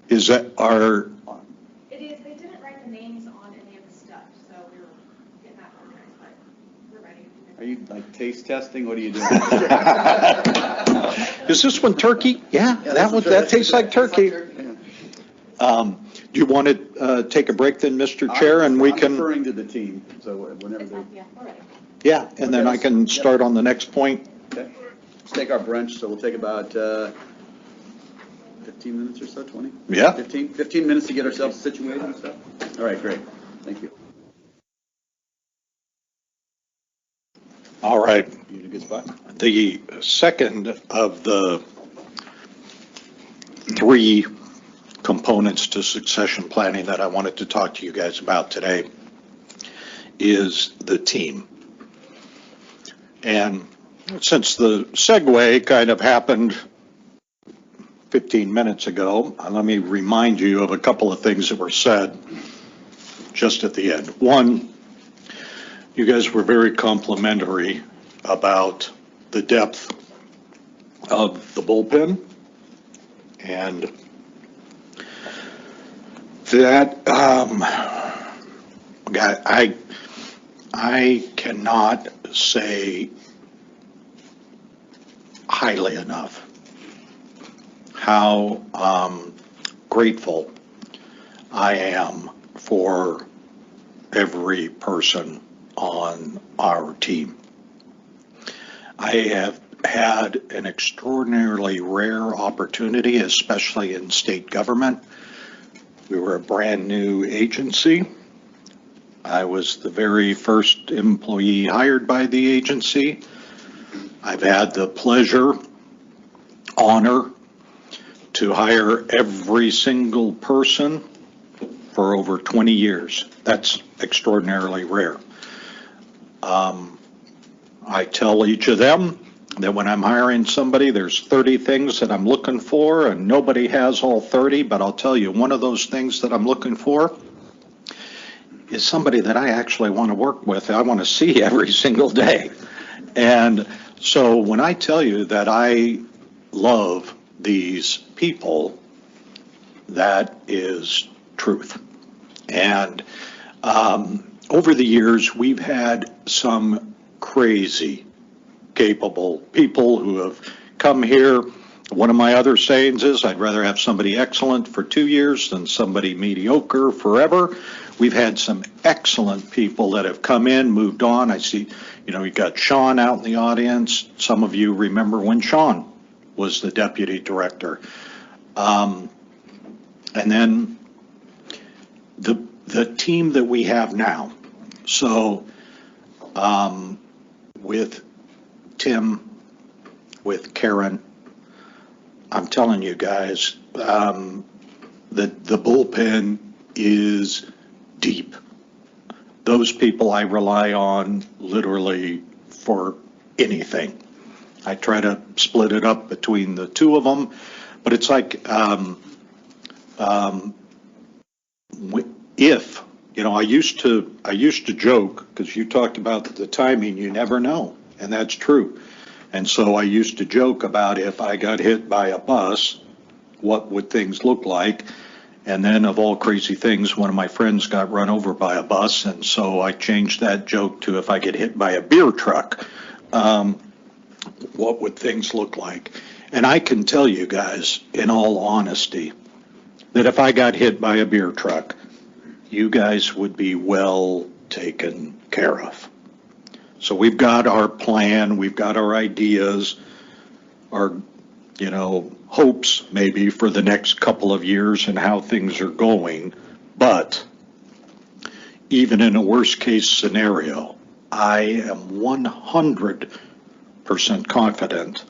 is that our... It is, they didn't write the names on any of the stuff, so we were getting that organized, but we're ready. Are you taste testing? What are you doing? Is this one turkey? Yeah, that tastes like turkey. Do you want to take a break then, Mr. Chair, and we can... I'm referring to the team, so whenever they're... Yeah, we're ready. Yeah, and then I can start on the next point. Okay. Let's take our brunch, so we'll take about 15 minutes or so, 20? Yeah. 15 minutes to get ourselves situated and stuff? All right, great. Thank you. All right. You in a good spot? The second of the three components to succession planning that I wanted to talk to you guys about today is the team. And since the segue kind of happened 15 minutes ago, let me remind you of a couple of things that were said just at the end. One, you guys were very complimentary about the depth of the bullpen, and that I cannot say highly enough how grateful I am for every person on our team. I have had an extraordinarily rare opportunity, especially in state government. We were a brand new agency. I was the very first employee hired by the agency. I've had the pleasure, honor to hire every single person for over 20 years. That's extraordinarily rare. I tell each of them that when I'm hiring somebody, there's 30 things that I'm looking for, and nobody has all 30, but I'll tell you, one of those things that I'm looking for is somebody that I actually want to work with, I want to see every single day. And so when I tell you that I love these people, that is truth. And over the years, we've had some crazy capable people who have come here. One of my other sayings is I'd rather have somebody excellent for 2 years than somebody mediocre forever. We've had some excellent people that have come in, moved on. I see, we've got Sean out in the audience. Some of you remember when Sean was the deputy director. And then the team that we have now. So with Tim, with Karen, I'm telling you guys, the bullpen is deep. Those people I rely on literally for anything. I try to split it up between the two of them, but it's like if, you know, I used to joke, because you talked about the timing, you never know, and that's true. And so I used to joke about if I got hit by a bus, what would things look like? And then of all crazy things, one of my friends got run over by a bus, and so I changed that joke to if I get hit by a beer truck, what would things look like? And I can tell you guys, in all honesty, that if I got hit by a beer truck, you guys would be well taken care of. So we've got our plan, we've got our ideas, our, you know, hopes maybe for the next couple of years and how things are going. But even in a worst case scenario, I am 100% confident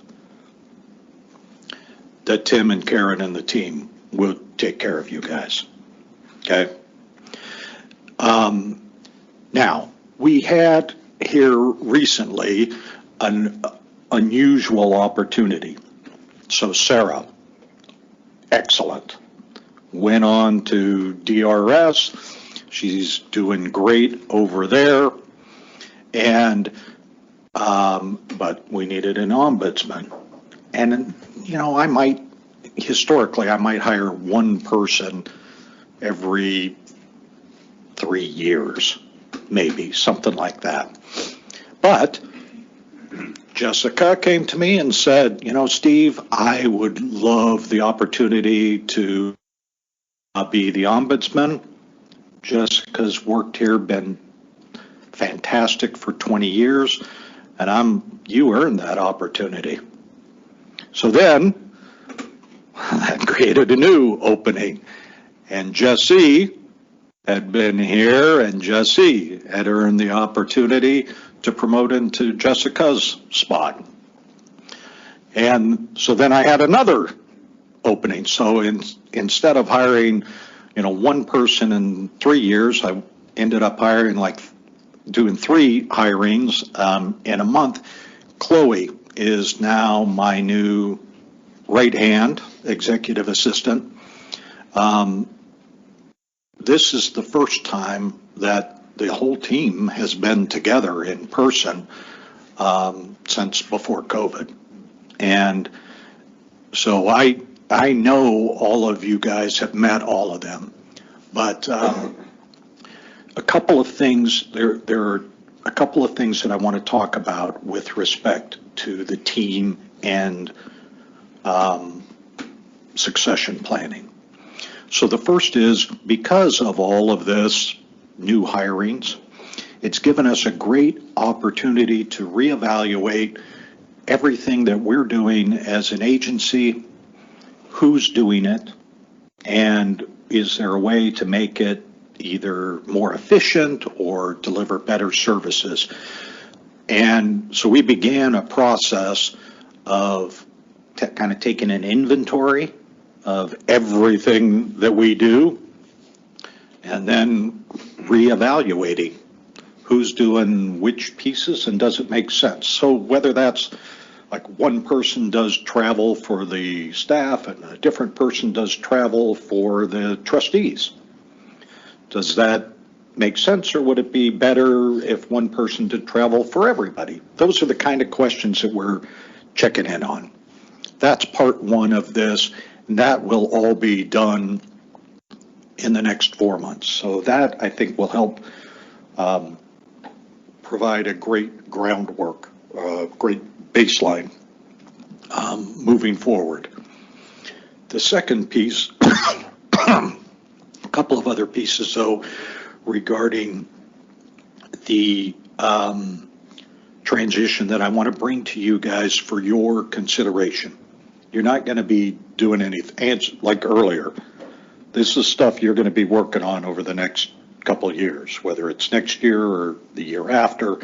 that Tim and Karen and the team will take care of you guys. Okay? Now, we had here recently an unusual opportunity. So Sarah, excellent, went on to DRS. She's doing great over there. And, but we needed an ombudsman. And, you know, historically, I might hire one person every 3 years, maybe, something like that. But Jessica came to me and said, you know, Steve, I would love the opportunity to be the ombudsman. Jessica's worked here, been fantastic for 20 years, and you earned that opportunity. So then that created a new opening, and Jesse had been here, and Jesse had earned the opportunity to promote into Jessica's spot. And so then I had another opening. So instead of hiring, you know, one person in 3 years, I ended up doing 3 hirings in a month. Chloe is now my new right-hand executive assistant. This is the first time that the whole team has been together in person since before COVID. And so I know all of you guys have met all of them, but a couple of things, there are a couple of things that I want to talk about with respect to the team and succession planning. So the first is, because of all of this new hirings, it's given us a great opportunity to reevaluate everything that we're doing as an agency, who's doing it, and is there a way to make it either more efficient or deliver better services. And so we began a process of kind of taking an inventory of everything that we do, and then reevaluating who's doing which pieces and does it make sense. So whether that's like one person does travel for the staff and a different person does travel for the trustees, does that make sense, or would it be better if one person did travel for everybody? Those are the kind of questions that we're checking in on. That's part one of this. And that will all be done in the next 4 months. So that, I think, will help provide a great groundwork, great baseline moving forward. The second piece, a couple of other pieces, though, regarding the transition that I want to bring to you guys for your consideration. you're not going to be doing anything, like earlier. This is stuff you're going to be working on over the next couple of years, whether it's next year or the year after.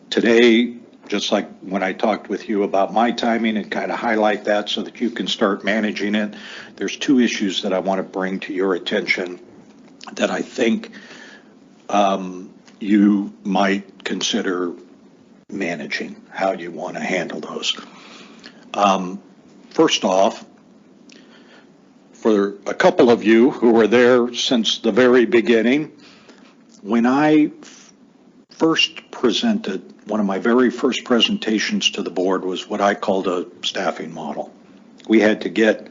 Today, just like when I talked with you about my timing and kind of highlight that so that you can start managing it, there's two issues that I want to bring to your attention that I think you might consider managing, how you want to handle those. First off, for a couple of you who were there since the very beginning, when I first presented, one of my very first presentations to the board was what I called a staffing model. We had to get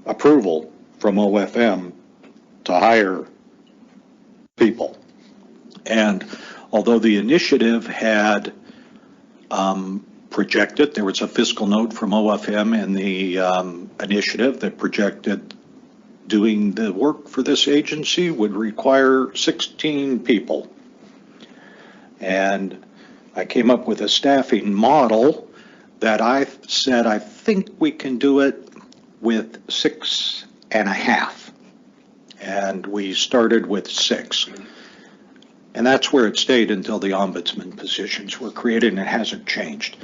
approval from OFM to hire people. And although the initiative had projected, there was a fiscal note from OFM in the initiative that projected doing the work for this agency would require 16 people. And I came up with a staffing model that I said, I think we can do it with 6.5. And we started with 6. And that's where it stayed until the ombudsman positions were created, and it hasn't changed.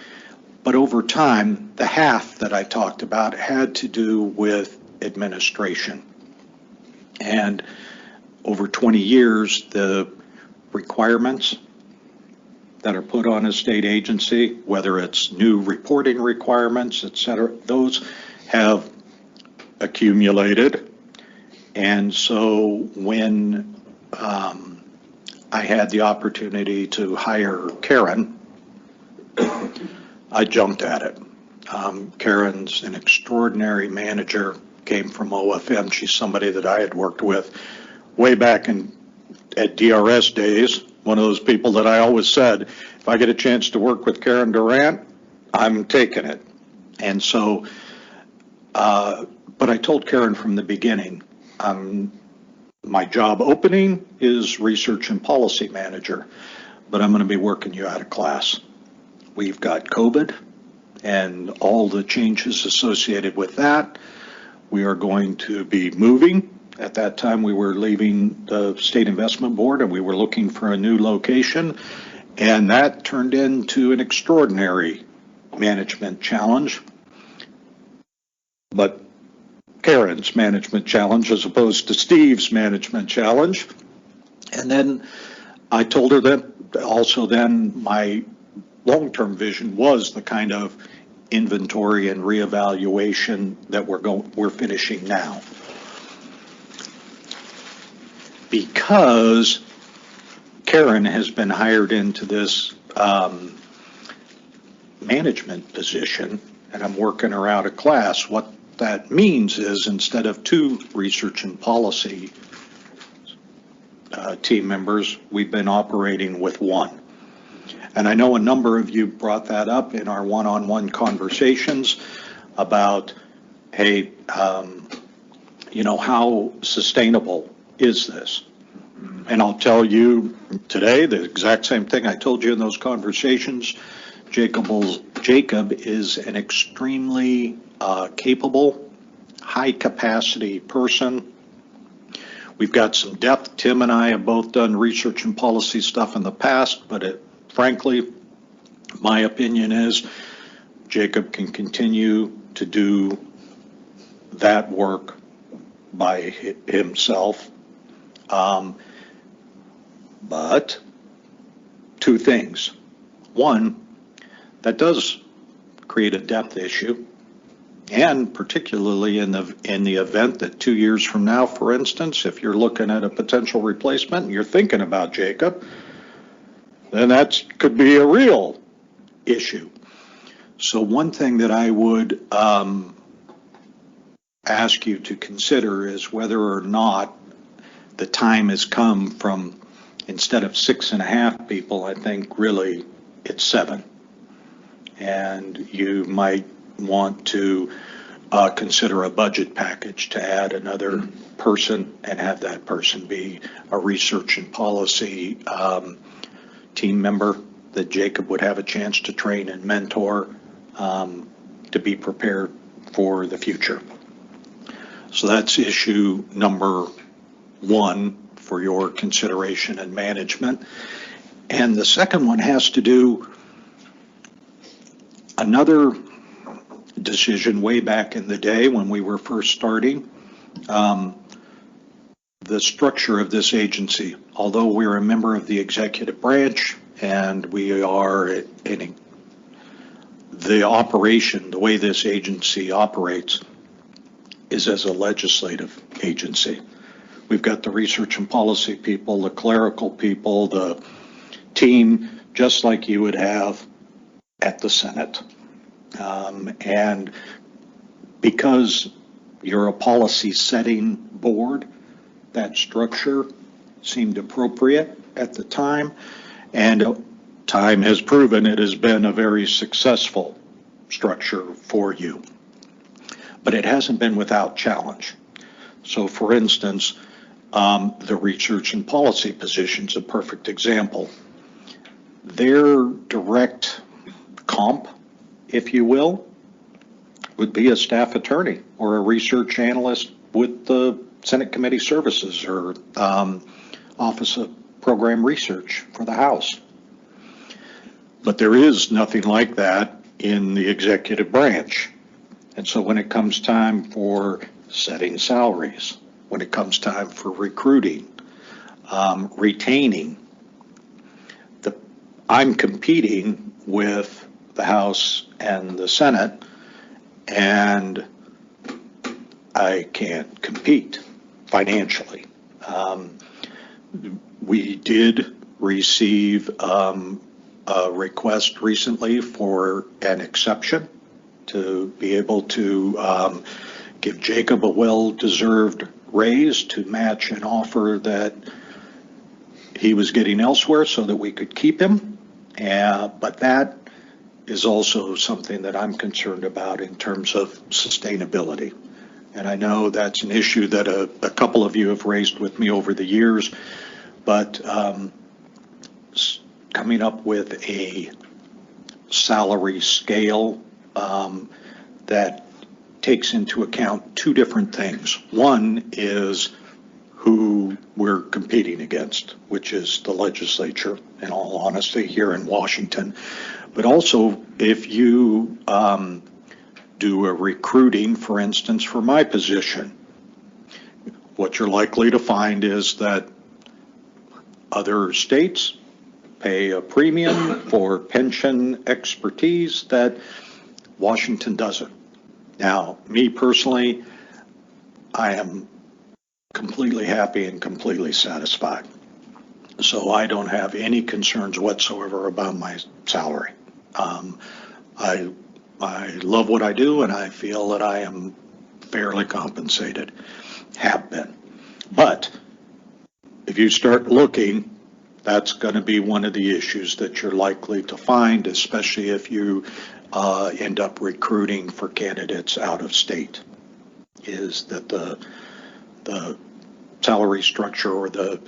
But over time, the half that I talked about had to do with administration. And over 20 years, the requirements that are put on a state agency, whether it's new reporting requirements, et cetera, those have accumulated. And so when I had the opportunity to hire Karen, I jumped at it. Karen's an extraordinary manager, came from OFM. She's somebody that I had worked with way back at DRS days. One of those people that I always said, if I get a chance to work with Karen Durant, I'm taking it. And so, but I told Karen from the beginning, my job opening is research and policy manager, but I'm going to be working you out of class. We've got COVID and all the changes associated with that. We are going to be moving. At that time, we were leaving the State Investment Board and we were looking for a new location. And that turned into an extraordinary management challenge. But Karen's management challenge as opposed to Steve's management challenge. And then I told her that also then my long-term vision was the kind of inventory and reevaluation that we're finishing now. Because Karen has been hired into this management position, and I'm working her out of class, what that means is instead of 2 research and policy team members, we've been operating with 1. And I know a number of you brought that up in our one-on-one conversations about, hey, how sustainable is this? And I'll tell you today the exact same thing I told you in those conversations. Jacob is an extremely capable, high-capacity person. We've got some depth. Tim and I have both done research and policy stuff in the past, but frankly, my opinion is Jacob can continue to do that work by himself. But 2 things. One, that does create a depth issue, and particularly in the event that 2 years from now, for instance, if you're looking at a potential replacement and you're thinking about Jacob, then that could be a real issue. So one thing that I would ask you to consider is whether or not the time has come from, instead of 6.5 people, I think really it's 7. And you might want to consider a budget package to add another person and have that person be a research and policy team member that Jacob would have a chance to train and mentor to be prepared for the future. So that's issue number one for your consideration and management. And the second one has to do another decision way back in the day when we were first starting. The structure of this agency, although we're a member of the executive branch and we are in the operation, the way this agency operates is as a legislative agency. We've got the research and policy people, the clerical people, the team, just like you would have at the Senate. And because you're a policy setting board, that structure seemed appropriate at the time, and time has proven it has been a very successful structure for you. But it hasn't been without challenge. So for instance, the research and policy position is a perfect example. Their direct comp, if you will, would be a staff attorney or a research analyst with the Senate Committee Services or Office of Program Research for the House. But there is nothing like that in the executive branch. And so when it comes time for setting salaries, when it comes time for recruiting, retaining, I'm competing with the House and the Senate, and I can't compete financially. We did receive a request recently for an exception to be able to give Jacob a well-deserved raise to match an offer that he was getting elsewhere so that we could keep him. But that is also something that I'm concerned about in terms of sustainability. And I know that's an issue that a couple of you have raised with me over the years, but coming up with a salary scale that takes into account two different things. One is who we're competing against, which is the legislature, in all honesty, here in Washington. But also, if you do a recruiting, for instance, for my position, what you're likely to find is that other states pay a premium for pension expertise that Washington doesn't. Now, me personally, I am completely happy and completely satisfied. So I don't have any concerns whatsoever about my salary. I love what I do, and I feel that I am fairly compensated, have been. But if you start looking, that's going to be one of the issues that you're likely to find, especially if you end up recruiting for candidates out of state, is that the salary structure or the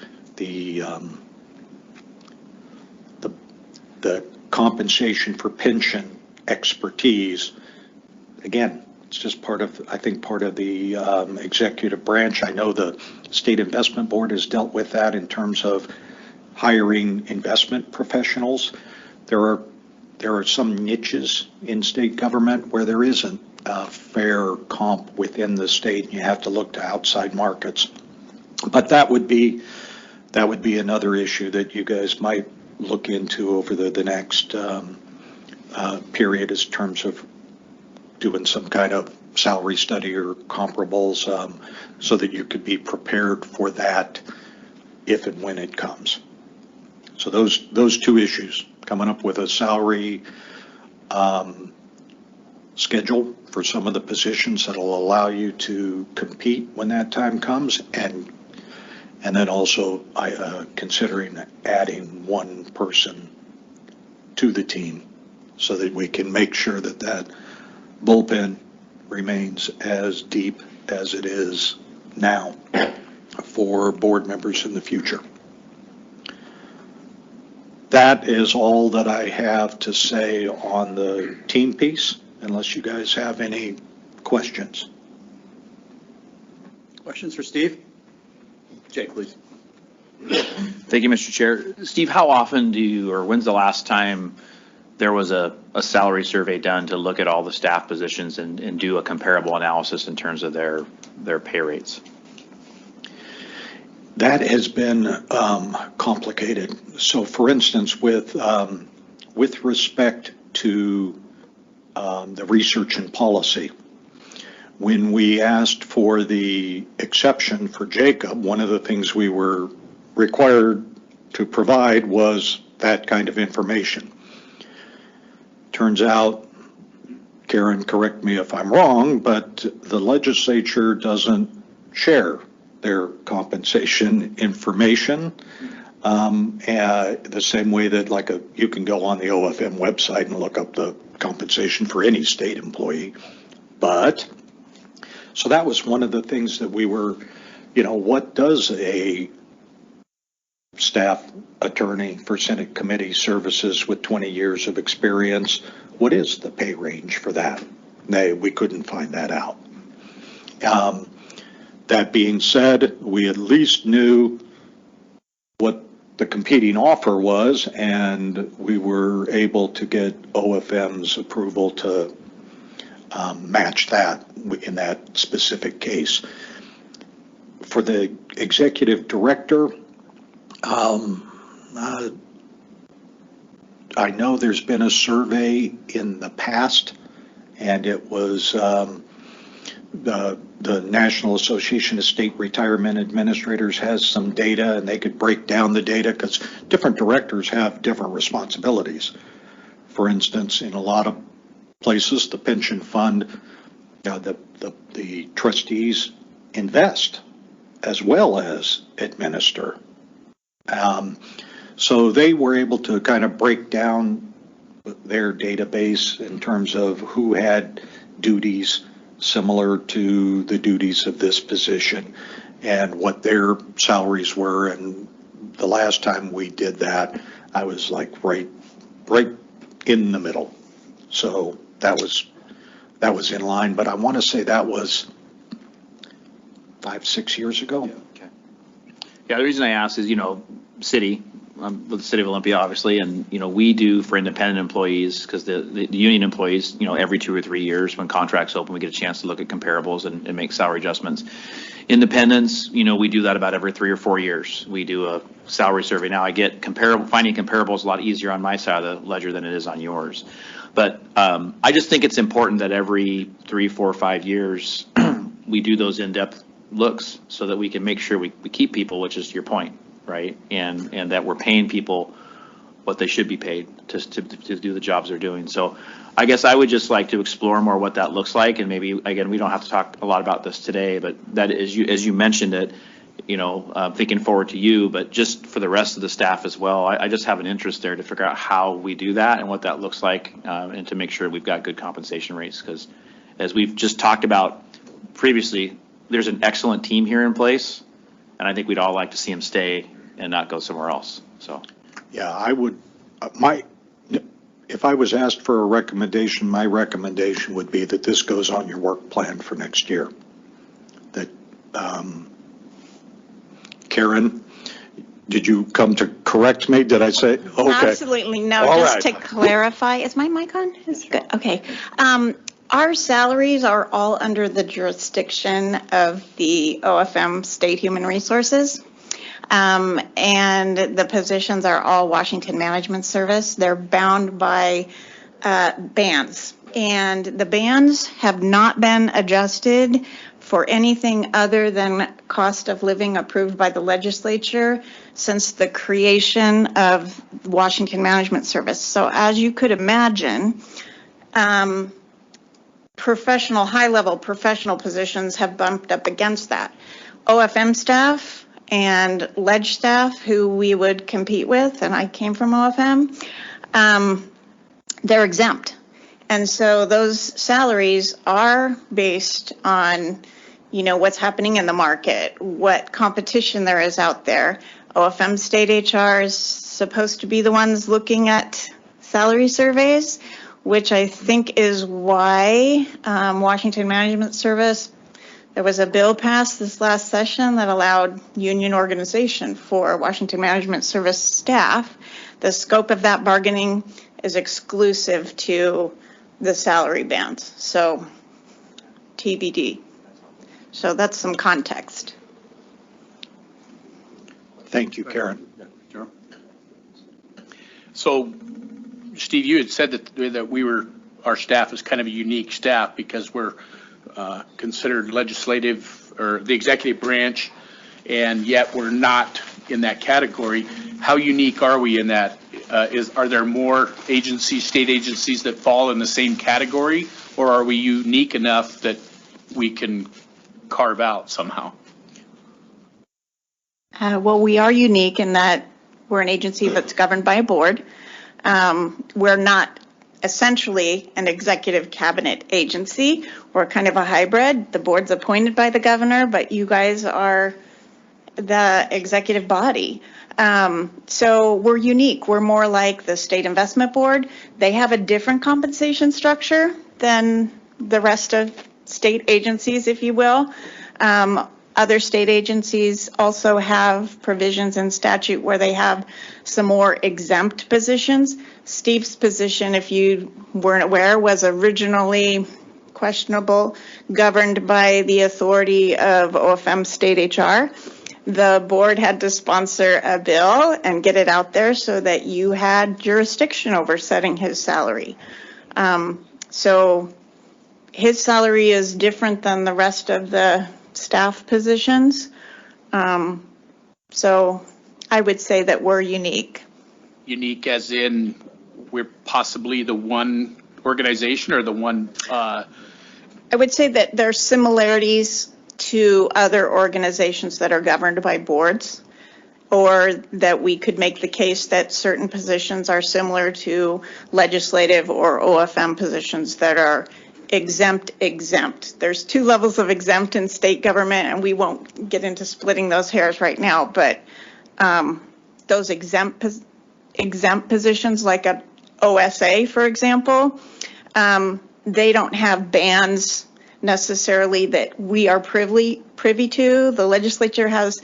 compensation for pension expertise, again, it's just part of, I think, part of the executive branch. I know the State Investment Board has dealt with that in terms of hiring investment professionals. There are some niches in state government where there isn't a fair comp within the state, and you have to look to outside markets. But that would be another issue that you guys might look into over the next period, in terms of doing some kind of salary study or comparables, so that you could be prepared for that if and when it comes. So those two issues, coming up with a salary schedule for some of the positions that'll allow you to compete when that time comes, and then also considering adding one person to the team so that we can make sure that that bullpen remains as deep as it is now for board members in the future. That is all that I have to say on the team piece, unless you guys have any questions. Questions for Steve? Jake, please. Thank you, Mr. Chair. Steve, how often do you, or when's the last time there was a salary survey done to look at all the staff positions and do a comparable analysis in terms of their pay rates? That has been complicated. So for instance, with respect to the research and policy, when we asked for the exception for Jacob, one of the things we were required to provide was that kind of information. Turns out, Karen, correct me if I'm wrong, but the legislature doesn't share their compensation information the same way that you can go on the OFM website and look up the compensation for any state employee. But, so that was one of the things that we were, what does a staff attorney for Senate committee services with 20 years of experience, what is the pay range for that? We couldn't find that out. That being said, we at least knew what the competing offer was, and we were able to get OFM's approval to match that in that specific case. For the executive director, I know there's been a survey in the past, and it was the National Association of State Retirement Administrators has some data, and they could break down the data because different directors have different responsibilities. For instance, in a lot of places, the pension fund, the trustees invest as well as administer. So they were able to kind of break down their database in terms of who had duties similar to the duties of this position and what their salaries were. And the last time we did that, I was like right in the middle. So that was in line, but I want to say that was 5-6 years ago. Yeah, okay. Yeah, the reason I asked is, city, the city of Olympia, obviously, and, we do for independent employees, because the union employees, every 2 or 3 years when contracts open, we get a chance to look at comparables and make salary adjustments. Independents, we do that about every 3 or 4 years. We do a salary survey. Now, I get finding comparables a lot easier on my side of the ledger than it is on yours. But I just think it's important that every 3, 4, 5 years, we do those in-depth looks so that we can make sure we keep people, which is your point, right? And that we're paying people what they should be paid to do the jobs they're doing. So I guess I would just like to explore more what that looks like. And maybe, again, we don't have to talk a lot about this today, but that as you mentioned it, thinking forward to you, but just for the rest of the staff as well, I just have an interest there to figure out how we do that and what that looks like, and to make sure we've got good compensation rates. Because as we've just talked about previously, there's an excellent team here in place, and I think we'd all like to see them stay and not go somewhere else. So, yeah, I would. If I was asked for a recommendation, my recommendation would be that this goes on your work plan for next year. That, Karen, did you come to correct me? Did I say? Okay. Absolutely no. All just right. to clarify, is my mic on? It's good. Okay. Our salaries are all under the jurisdiction of the OFM State Human Resources. And the positions are all Washington Management Service. They're bound by bands. And the bands have not been adjusted for anything other than cost of living approved by the legislature since the creation of Washington Management Service. So as you could imagine, high-level professional positions have bumped up against that. OFM staff and ledge staff who we would compete with, and I came from OFM, they're exempt. And so those salaries are based on, what's happening in the market, what competition there is out there. OFM State HR is supposed to be the ones looking at salary surveys. which I think is why Washington Management Service, there was a bill passed this last session that allowed union organization for Washington Management Service staff. The scope of that bargaining is exclusive to the salary bands, so TBD. So that's some context. Thank you, Karen. So, Steve, you had said that our staff is kind of a unique staff because we're considered legislative or the executive branch, and yet we're not in that category. How unique are we in that? Are there more agencies, state agencies that fall in the same category, or are we unique enough that we can carve out somehow? Well, we are unique in that we're an agency that's governed by a board. We're not essentially an executive cabinet agency. We're kind of a hybrid. The board's appointed by the governor, but you guys are the executive body. So we're unique. We're more like the State Investment Board. They have a different compensation structure than the rest of state agencies, if you will. Other state agencies also have provisions in statute where they have some more exempt positions. Steve's position, if you weren't aware, was originally questionable, governed by the authority of OFM State HR. The board had to sponsor a bill and get it out there so that you had jurisdiction over setting his salary. So his salary is different than the rest of the staff positions. So I would say that we're unique. Unique as in we're possibly the one organization or the one? I would say that there's similarities to other organizations that are governed by boards, or that we could make the case that certain positions are similar to legislative or OFM positions that are exempt. There's two levels of exempt in state government, and we won't get into splitting those hairs right now, but those exempt positions like a OSA, for example, they don't have bands necessarily that we are privy to. The legislature has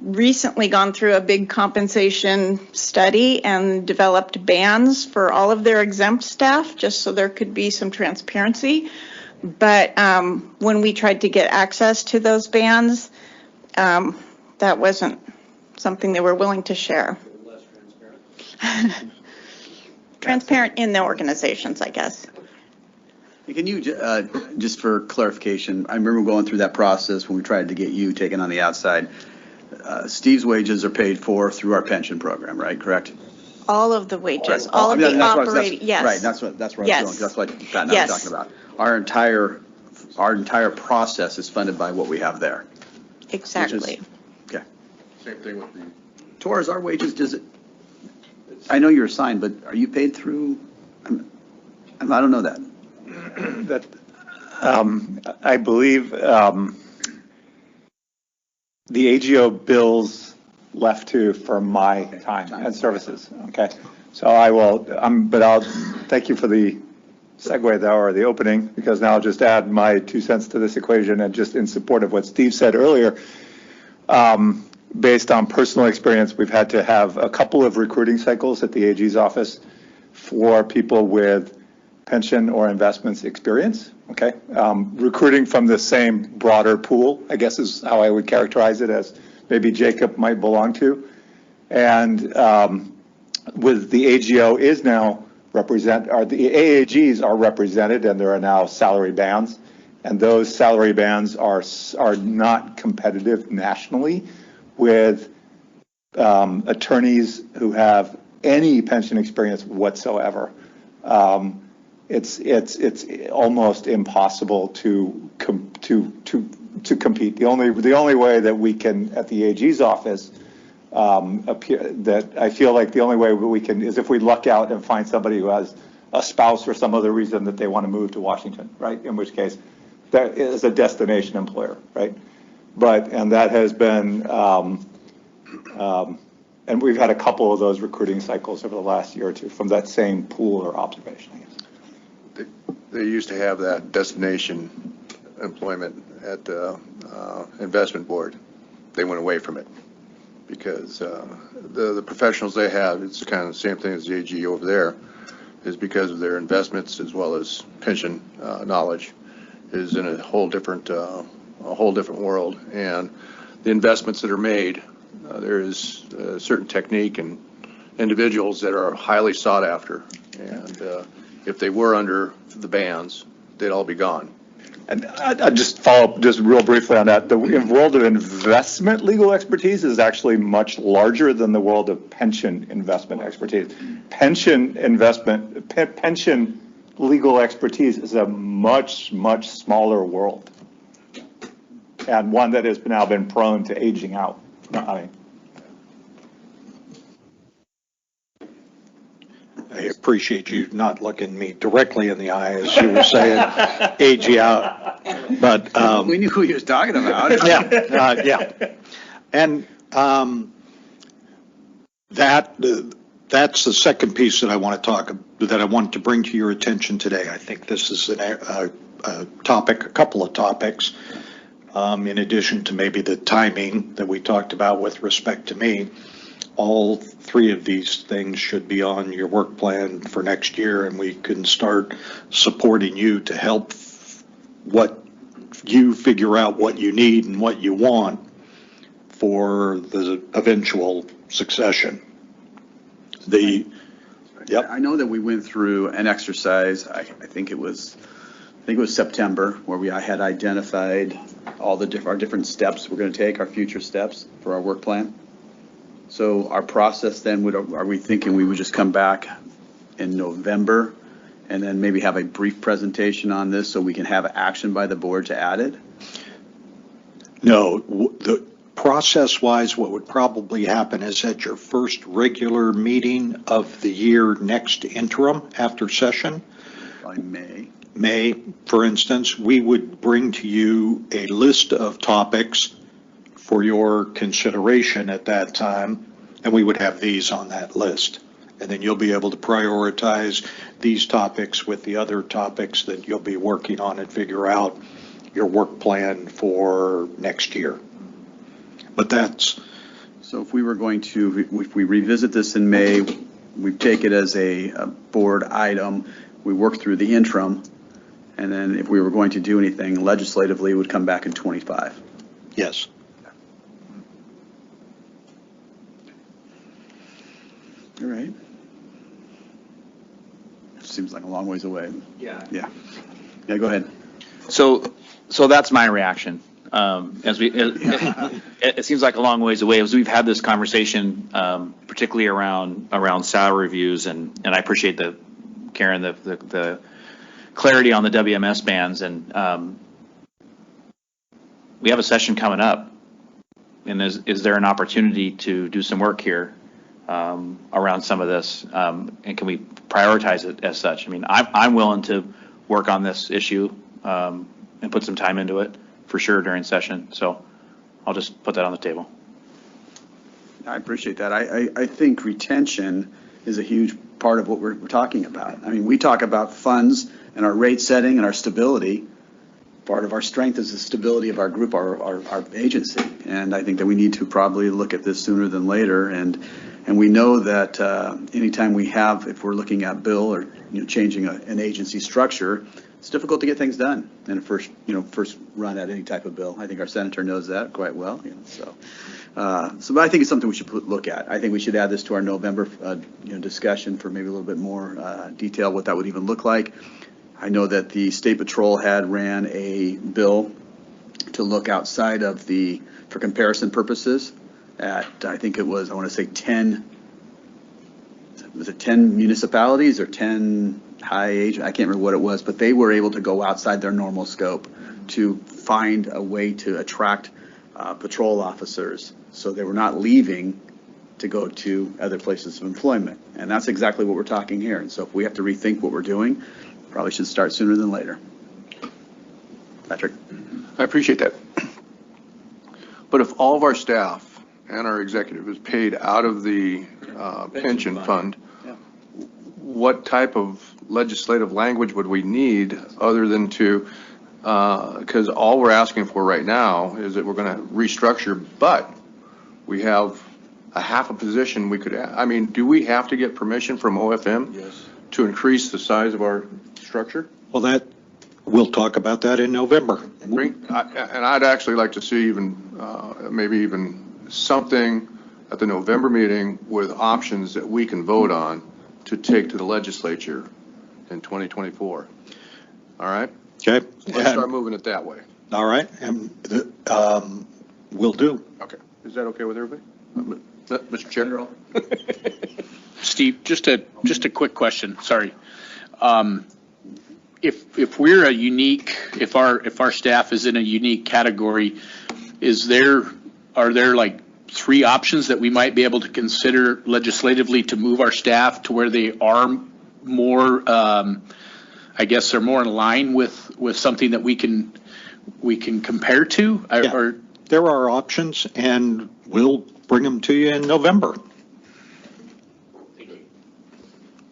recently gone through a big compensation study and developed bands for all of their exempt staff, just so there could be some transparency. But when we tried to get access to those bands, that wasn't something they were willing to share. Less transparent? Transparent in the organizations, I guess. Can you, just for clarification, I remember going through that process when we tried to get you taken on the outside. Steve's wages are paid for through our pension program, right? Correct? All of the wages, Right. all of the operating, Right, yes. that's where I was Yes. going. That's what Pat and I Yes. were talking about. Our entire process is funded by what we have there. Exactly. Okay. Same thing with the. Tor, is our wages, I know you're assigned, but are you paid through, I don't know that. That, I believe the AGO bills left to for my time and services, okay? So I will, but I'll, thank you for the segue though, or the opening, because now I'll just add my 2 cents to this equation, and just in support of what Steve said earlier. Based on personal experience, we've had to have a couple of recruiting cycles at the AG's office for people with pension or investments experience, okay? Recruiting from the same broader pool, I guess is how I would characterize it, as maybe Jacob might belong to. And with the AGO is now the AAGs are represented, and there are now salary bands. And those salary bands are not competitive nationally with attorneys who have any pension experience whatsoever. It's almost impossible to compete. The only way that we can at the AG's office that I feel like the only way we can is if we luck out and find somebody who has a spouse or some other reason that they want to move to Washington, right? In which case, that is a destination employer, right? And that has been, and we've had a couple of those recruiting cycles over the last year or two from that same pool or observation, I guess. they used to have that destination employment at the investment board. They went away from it because the professionals they have, it's kind of the same thing as the AG over there, is because of their investments as well as pension knowledge is in a whole different world. And the investments that are made, there is a certain technique and individuals that are highly sought after. And if they were under the bans, they'd all be gone. And I just follow up just real briefly on that. The world of investment legal expertise is actually much larger than the world of pension investment expertise. Pension legal expertise is a much, much smaller world, and one that has now been prone to aging out. I appreciate you not looking me directly in the eye as you were saying, age you out. But we knew who he was talking about. yeah. And that's the second piece that I want to bring to your attention today. I think this is a couple of topics, in addition to maybe the timing that we talked about with respect to me. All three of these things should be on your work plan for next year, and we can start supporting you to help what you figure out what you need and what you want for the eventual succession. I know that we went through an exercise, I think it was September, where I had identified all our different steps we're going to take, our future steps for our work plan. So our process then, are we thinking we would just come back in November and then maybe have a brief presentation on this so we can have action by the board to add it? No, the process-wise, what would probably happen is at your first regular meeting of the year next interim after session. By May. May, for instance, we would bring to you a list of topics for your consideration at that time, and we would have these on that list. And then you'll be able to prioritize these topics with the other topics that you'll be working on and figure out your work plan for next year. But that's... So if we were going to, if we revisit this in May, we take it as a board item, we work through the interim, and then if we were going to do anything legislatively, it would come back in 25. Yes. All right. Seems like a long ways away. Yeah, go ahead. So that's my reaction. It seems like a long ways away as we've had this conversation, particularly around salary reviews, and I appreciate Karen, the clarity on the WMS bands, and we have a session coming up, and is there an opportunity to do some work here around some of this, and can we prioritize it as such? I mean, I'm willing to work on this issue and put some time into it for sure during session, so I'll just put that on the table. I appreciate that. I think retention is a huge part of what we're talking about. I mean, we talk about funds and our rate setting and our stability. Part of our strength is the stability of our group, our agency, and I think that we need to probably look at this sooner than later. And we know that anytime if we're looking at bill or changing an agency structure, it's difficult to get things done in a first run at any type of bill. I think our senator knows that quite well. But I think it's something we should look at. I think we should add this to our November discussion for maybe a little bit more detail what that would even look like. I know that the State Patrol had ran a bill to look outside of for comparison purposes at, I think it was, I want to say 10 municipalities or 10 high age, I can't remember what it was, but they were able to go outside their normal scope to find a way to attract patrol officers so they were not leaving to go to other places of employment. And that's exactly what we're talking here. And so if we have to rethink what we're doing, probably should start sooner than later. Patrick? I appreciate that. But if all of our staff and our executive is paid out of the pension fund, what type of legislative language would we need other than to, because all we're asking for right now is that we're going to restructure, but we have a half a position we could, I mean, do we have to get permission from OFM? Yes. To increase the size of our structure? Well, we'll talk about that in November. And I'd actually like to see even, maybe even something at the November meeting with options that we can vote on to take to the legislature in 2024. All right? Okay. Let's start moving it that way. All right, and will do. Okay. Is that okay with everybody? Mr. Chair? Steve, just a quick question, sorry. If we're a unique, if our staff is in a unique category, are there like 3 options that we might be able to consider legislatively to move our staff to where they are more, I guess they're more in line with something that we can compare to? Yeah. Or There are options, and we'll bring them to you in November.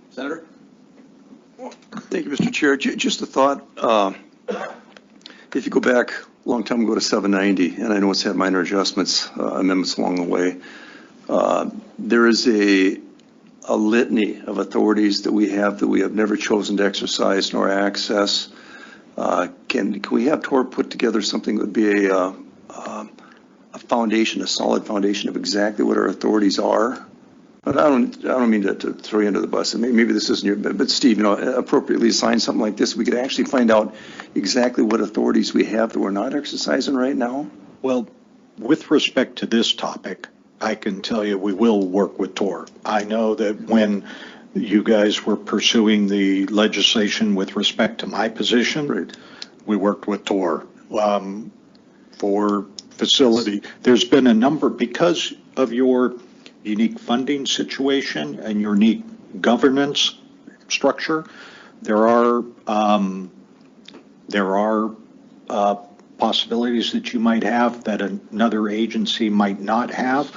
Senator? Thank you, Mr. Chair. Just a thought. If you go back a long time ago to 790, and I know it's had minor adjustments, amendments along the way, there is a litany of authorities that we have never chosen to exercise nor access. Can we have TOR put together something that would be a foundation, a solid foundation of exactly what our authorities are? But I don't mean to throw you under the bus. And maybe this isn't your, but Steve, appropriately assign something like this. We could actually find out exactly what authorities we have that we're not exercising right now. Well, with respect to this topic, I can tell you we will work with TOR. I know that when you guys were pursuing the legislation with respect to my position, Right. we worked with TOR for facility. There's been a number, because of your unique funding situation and your unique governance structure, there are possibilities that you might have that another agency might not have,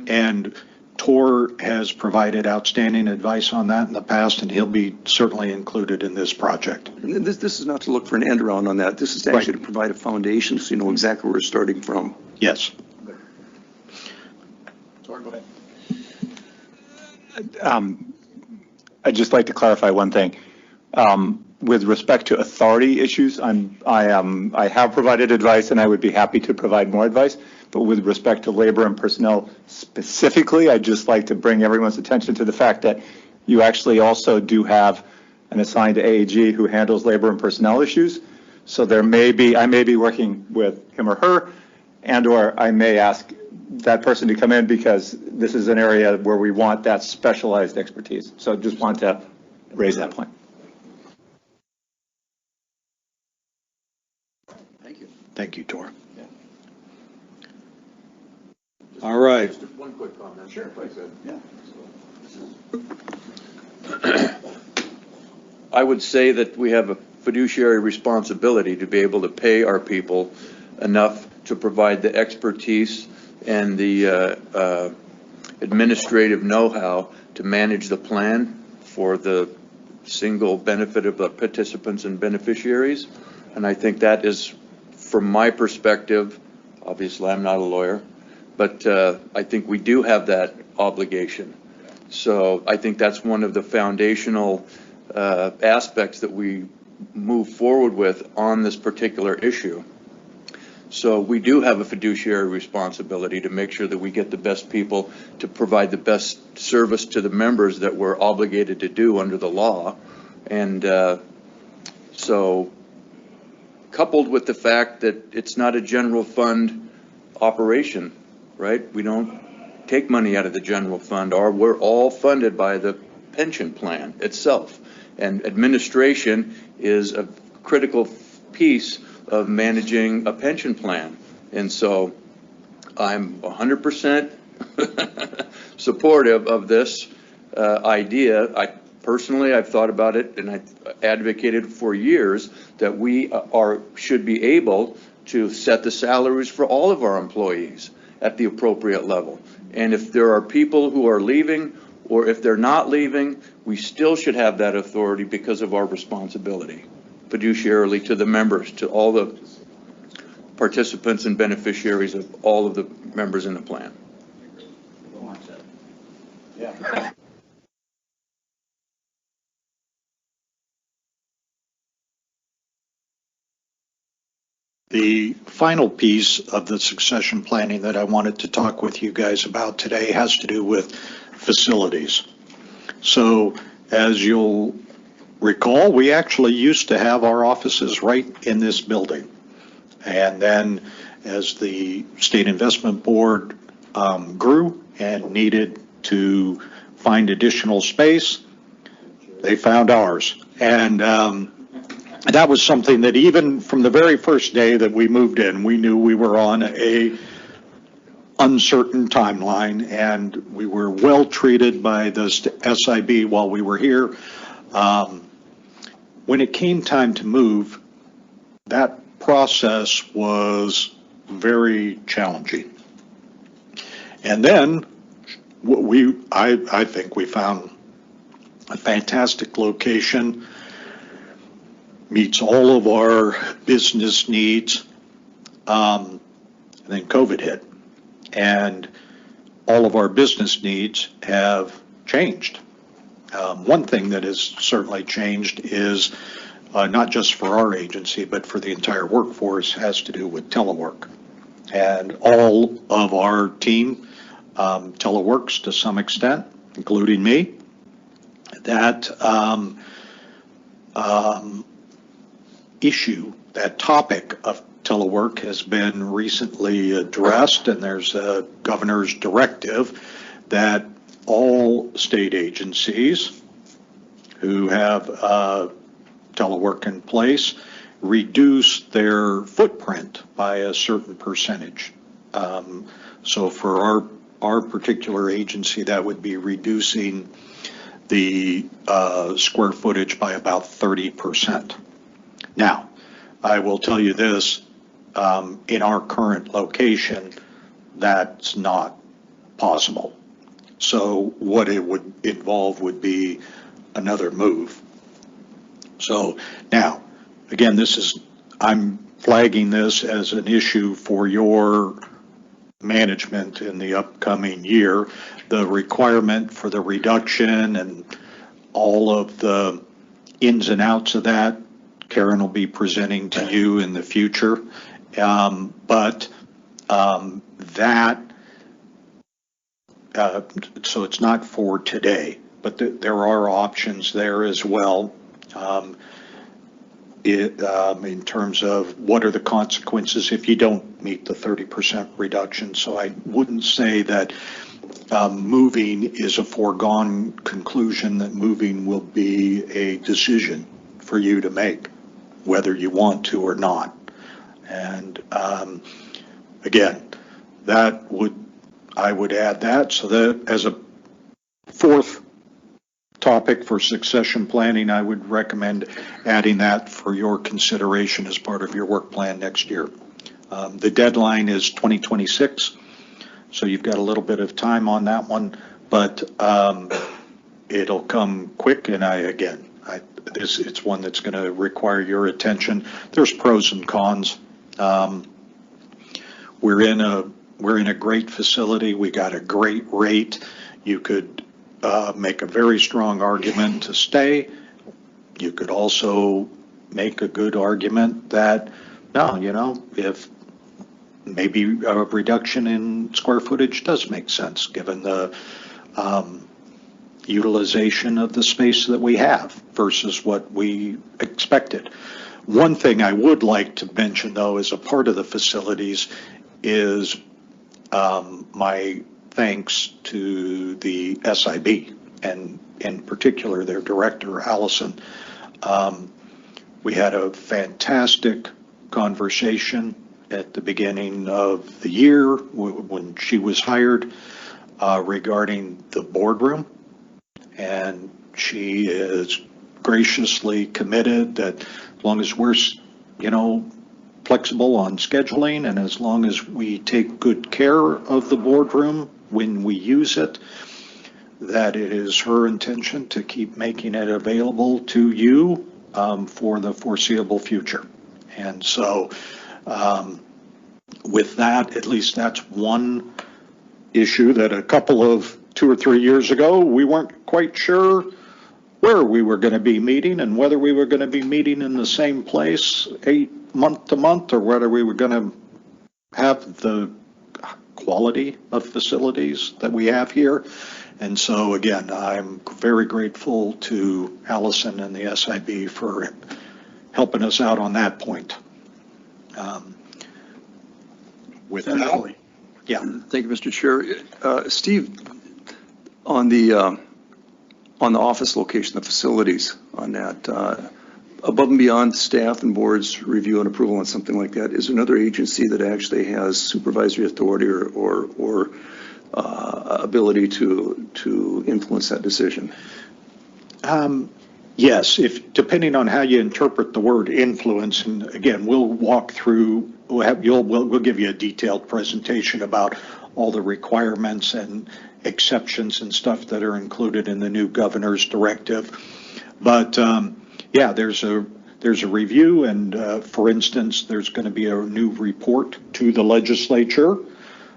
and TOR has provided outstanding advice on that in the past, and he'll be certainly included in this project. And this is not to look for an end around on that. This is actually to provide a foundation so you know exactly where we're starting from. Yes. Sorry, go ahead. I'd just like to clarify one thing. With respect to authority issues, I have provided advice, and I would be happy to provide more advice. But with respect to labor and personnel specifically, I'd just like to bring everyone's attention to the fact that you actually also do have an assigned AAG who handles labor and personnel issues. So I may be working with him or her, and/or I may ask that person to come in because this is an area where we want that specialized expertise. So just want to raise that point. Thank you. Thank you, TOR. All right. Just one quick comment. Sure, please. Yeah. I would say that we have a fiduciary responsibility to be able to pay our people enough to provide the expertise and the administrative know-how to manage the plan for the single benefit of the participants and beneficiaries. And I think that is, from my perspective, obviously I'm not a lawyer, but I think we do have that obligation. So I think that's one of the foundational aspects that we move forward with on this particular issue. So we do have a fiduciary responsibility to make sure that we get the best people to provide the best service to the members that we're obligated to do under the law. And so coupled with the fact that it's not a general fund operation, right? We don't take money out of the general fund, or we're all funded by the pension plan itself. And administration is a critical piece of managing a pension plan. And so I'm 100% supportive of this idea. I've thought about it, and I advocated for years that we should be able to set the salaries for all of our employees at the appropriate level. And if there are people who are leaving, or if they're not leaving, we still should have that authority because of our responsibility, fiduciarily, to the members, to all the participants and beneficiaries of all of the members in the plan. Yeah. The final piece of the succession planning that I wanted to talk with you guys about today has to do with facilities. So as you'll recall, we actually used to have our offices right in this building. And then as the State Investment Board grew and needed to find additional space, they found ours. And that was something that even from the very first day that we moved in, we knew we were on a uncertain timeline, and we were well treated by the SIB while we were here. When it came time to move, that process was very challenging. And then I think we found a fantastic location, meets all of our business needs. And then COVID hit, and all of our business needs have changed. One thing that has certainly changed is not just for our agency, but for the entire workforce, has to do with telework. And all of our team teleworks to some extent, including me. That issue, that topic of telework has been recently addressed, and there's a governor's directive that all state agencies who have telework in place reduce their footprint by a certain percentage. So for our particular agency, that would be reducing the square footage by about 30%. Now, I will tell you this, in our current location, that's not possible. So what it would involve would be another move. So now, again, I'm flagging this as an issue for your management in the upcoming year. The requirement for the reduction and all of the ins and outs of that, Karen will be presenting to you in the future. So it's not for today, but there are options there as well. In terms of what are the consequences if you don't meet the 30% reduction. So I wouldn't say that moving is a foregone conclusion, that moving will be a decision for you to make, whether you want to or not. And again, I would add that. So that as a fourth topic for succession planning, I would recommend adding that for your consideration as part of your work plan next year. The deadline is 2026, so you've got a little bit of time on that one, but it'll come quick, and it's one that's going to require your attention. There's pros and cons. We're in a great facility. We got a great rate. You could make a very strong argument to stay. You could also make a good argument that, no, if maybe a reduction in square footage does make sense, given the utilization of the space that we have versus what we expected. One thing I would like to mention, though, as a part of the facilities is my thanks to the SIB, and in particular their director, Allison. We had a fantastic conversation at the beginning of the year when she was hired regarding the boardroom, and she is graciously committed that as long as we're, flexible on scheduling, and as long as we take good care of the boardroom when we use it, that it is her intention to keep making it available to you for the foreseeable future. And so with that, at least that's one issue that a couple of 2 or 3 years ago, we weren't quite sure where we were going to be meeting and whether we were going to be meeting in the same place month to month, or whether we were going to have the quality of facilities that we have here. And so again, I'm very grateful to Allison and the SIB for helping us out on that point. With that, yeah. Thank you, Mr. Chair. Steve, on the office location, the facilities on that, above and beyond staff and board's review and approval on something like that, is there another agency that actually has supervisory authority or ability to influence that decision? Yes, depending on how you interpret the word influence, and again, we'll walk through, we'll give you a detailed presentation about all the requirements and exceptions and stuff that are included in the new governor's directive. But yeah, there's a review, and for instance, there's going to be a new report to the legislature.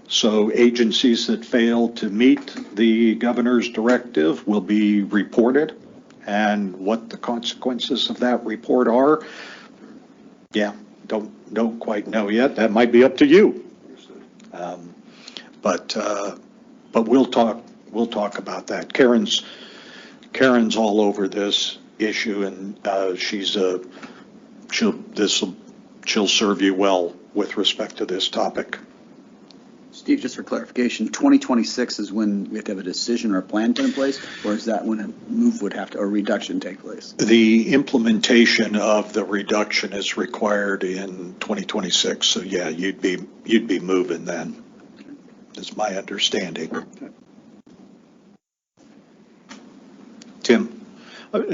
So agencies that fail to meet the governor's directive will be reported, and what the consequences of that report are, yeah, don't quite know yet. That might be up to you. But we'll talk about that. Karen's all over this issue, and she'll serve you well with respect to this topic. Steve, just for clarification, 2026 is when we have to have a decision or a plan put in place, or is that when a move would have to, or reduction take place? The implementation of the reduction is required in 2026, so yeah, you'd be moving then, is my understanding. Okay. Tim?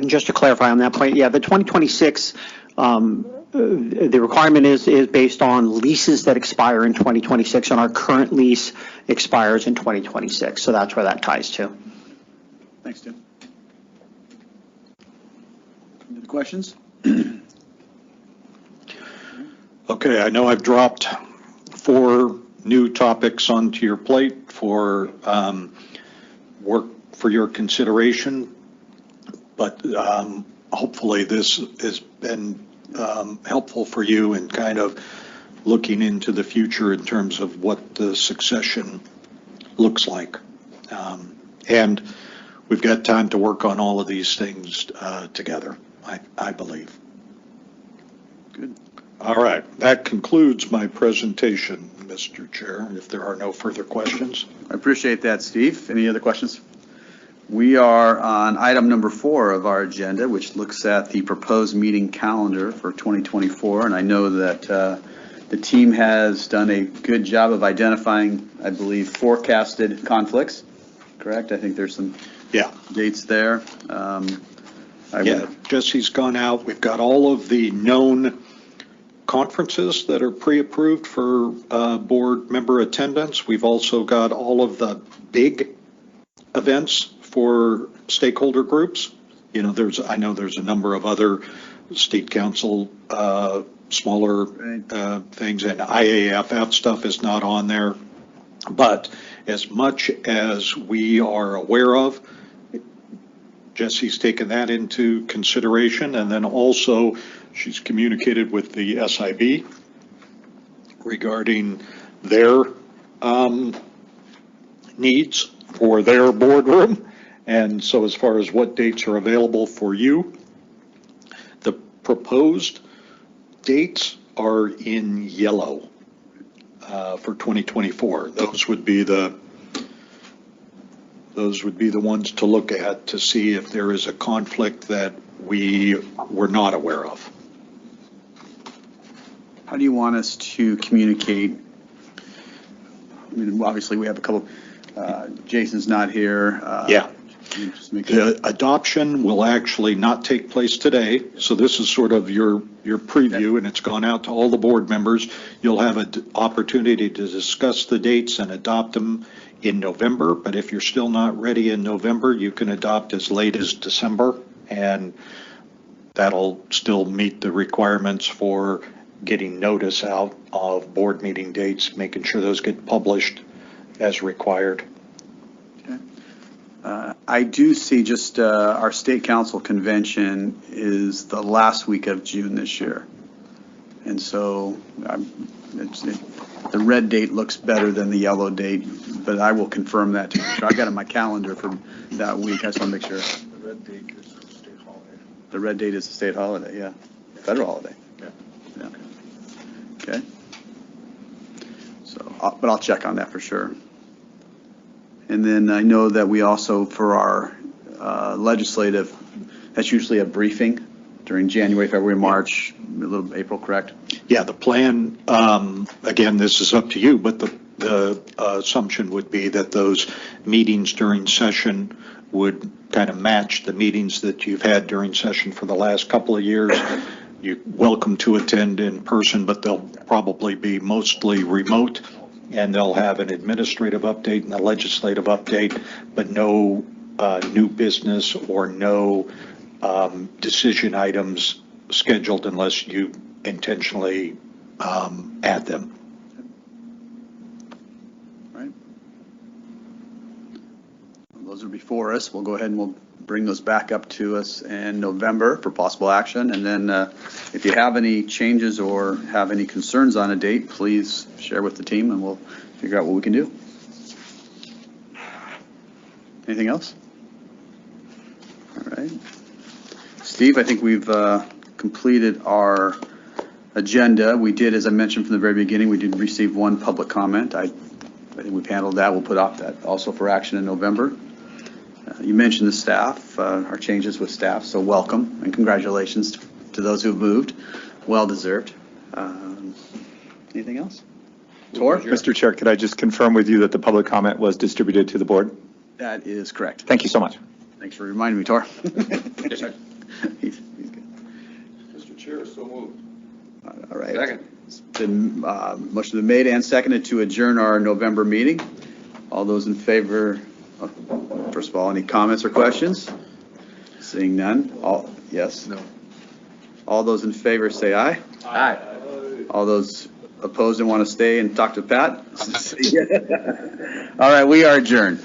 Just to clarify on that point, yeah, the 2026, the requirement is based on leases that expire in 2026, and our current lease expires in 2026. So that's where that ties to. Thanks, Tim. Any other questions? Okay, I know I've dropped 4 new topics onto your plate for work for your consideration, but hopefully this has been helpful for you in kind of looking into the future in terms of what the succession looks like. And we've got time to work on all of these things together, I believe. Good. All right, that concludes my presentation, Mr. Chair, if there are no further questions. I appreciate that, Steve. Any other questions? We are on item number 4 of our agenda, which looks at the proposed meeting calendar for 2024. And I know that the team has done a good job of identifying, I believe, forecasted conflicts, correct? I think there's some dates there. Jesse's gone out. We've got all of the known conferences that are pre-approved for board member attendance. We've also got all of the big events for stakeholder groups. You know, I know there's a number of other state council smaller things, and IAFF stuff is not on there. But as much as we are aware of, Jesse's taken that into consideration, and then also she's communicated with the SIB regarding their needs for their boardroom. And so as far as what dates are available for you, the proposed dates are in yellow for 2024. Those would be the ones to look at to see if there is a conflict that we were not aware of. How do you want us to communicate? I mean, obviously we have a couple, Jason's not here. The adoption will actually not take place today, so this is sort of your preview, and it's gone out to all the board members. You'll have an opportunity to discuss the dates and adopt them in November, but if you're still not ready in November, you can adopt as late as December, and that'll still meet the requirements for getting notice out of board meeting dates, making sure those get published as required. I do see just our state council convention is the last week of June this year. And so the red date looks better than the yellow date, but I will confirm that to make sure. I got it on my calendar for that week. I just want to make sure. The red date is a state holiday. The red date is a state holiday, yeah. Federal holiday. Yeah. Okay. So, but I'll check on that for sure. And then I know that we also, for our legislative, that's usually a briefing during January, February, March, a little April, correct? Yeah, the plan, again, this is up to you, but the assumption would be that those meetings during session would kind of match the meetings that you've had during session for the last couple of years. You're welcome to attend in person, but they'll probably be mostly remote, and they'll have an administrative update and a legislative update, but no new business or no decision items scheduled unless you intentionally add them. Right. Those are before us. We'll go ahead and we'll bring those back up to us in November for possible action. And then if you have any changes or have any concerns on a date, please share with the team and we'll figure out what we can do. Anything else? All right. Steve, I think we've completed our agenda. We did, as I mentioned from the very beginning, we did receive one public comment. I think we've handled that. We'll put off that also for action in November. You mentioned the staff, our changes with staff, so welcome and congratulations to those who have moved. Well deserved. Anything else? Tor? Mr. Chair, could I just confirm with you that the public comment was distributed to the board? That is correct. Thank you so much. Thanks for reminding me, Tor. Yes, sir. He's good. Mr. Chair, so moved. All right. Second. It's been, motion been made and seconded to adjourn our November meeting. All those in favor, first of all, any comments or questions? Seeing none. All, yes? No. All those in favor say aye. Aye. All those opposed and want to stay and talk to Pat? All right, we are adjourned.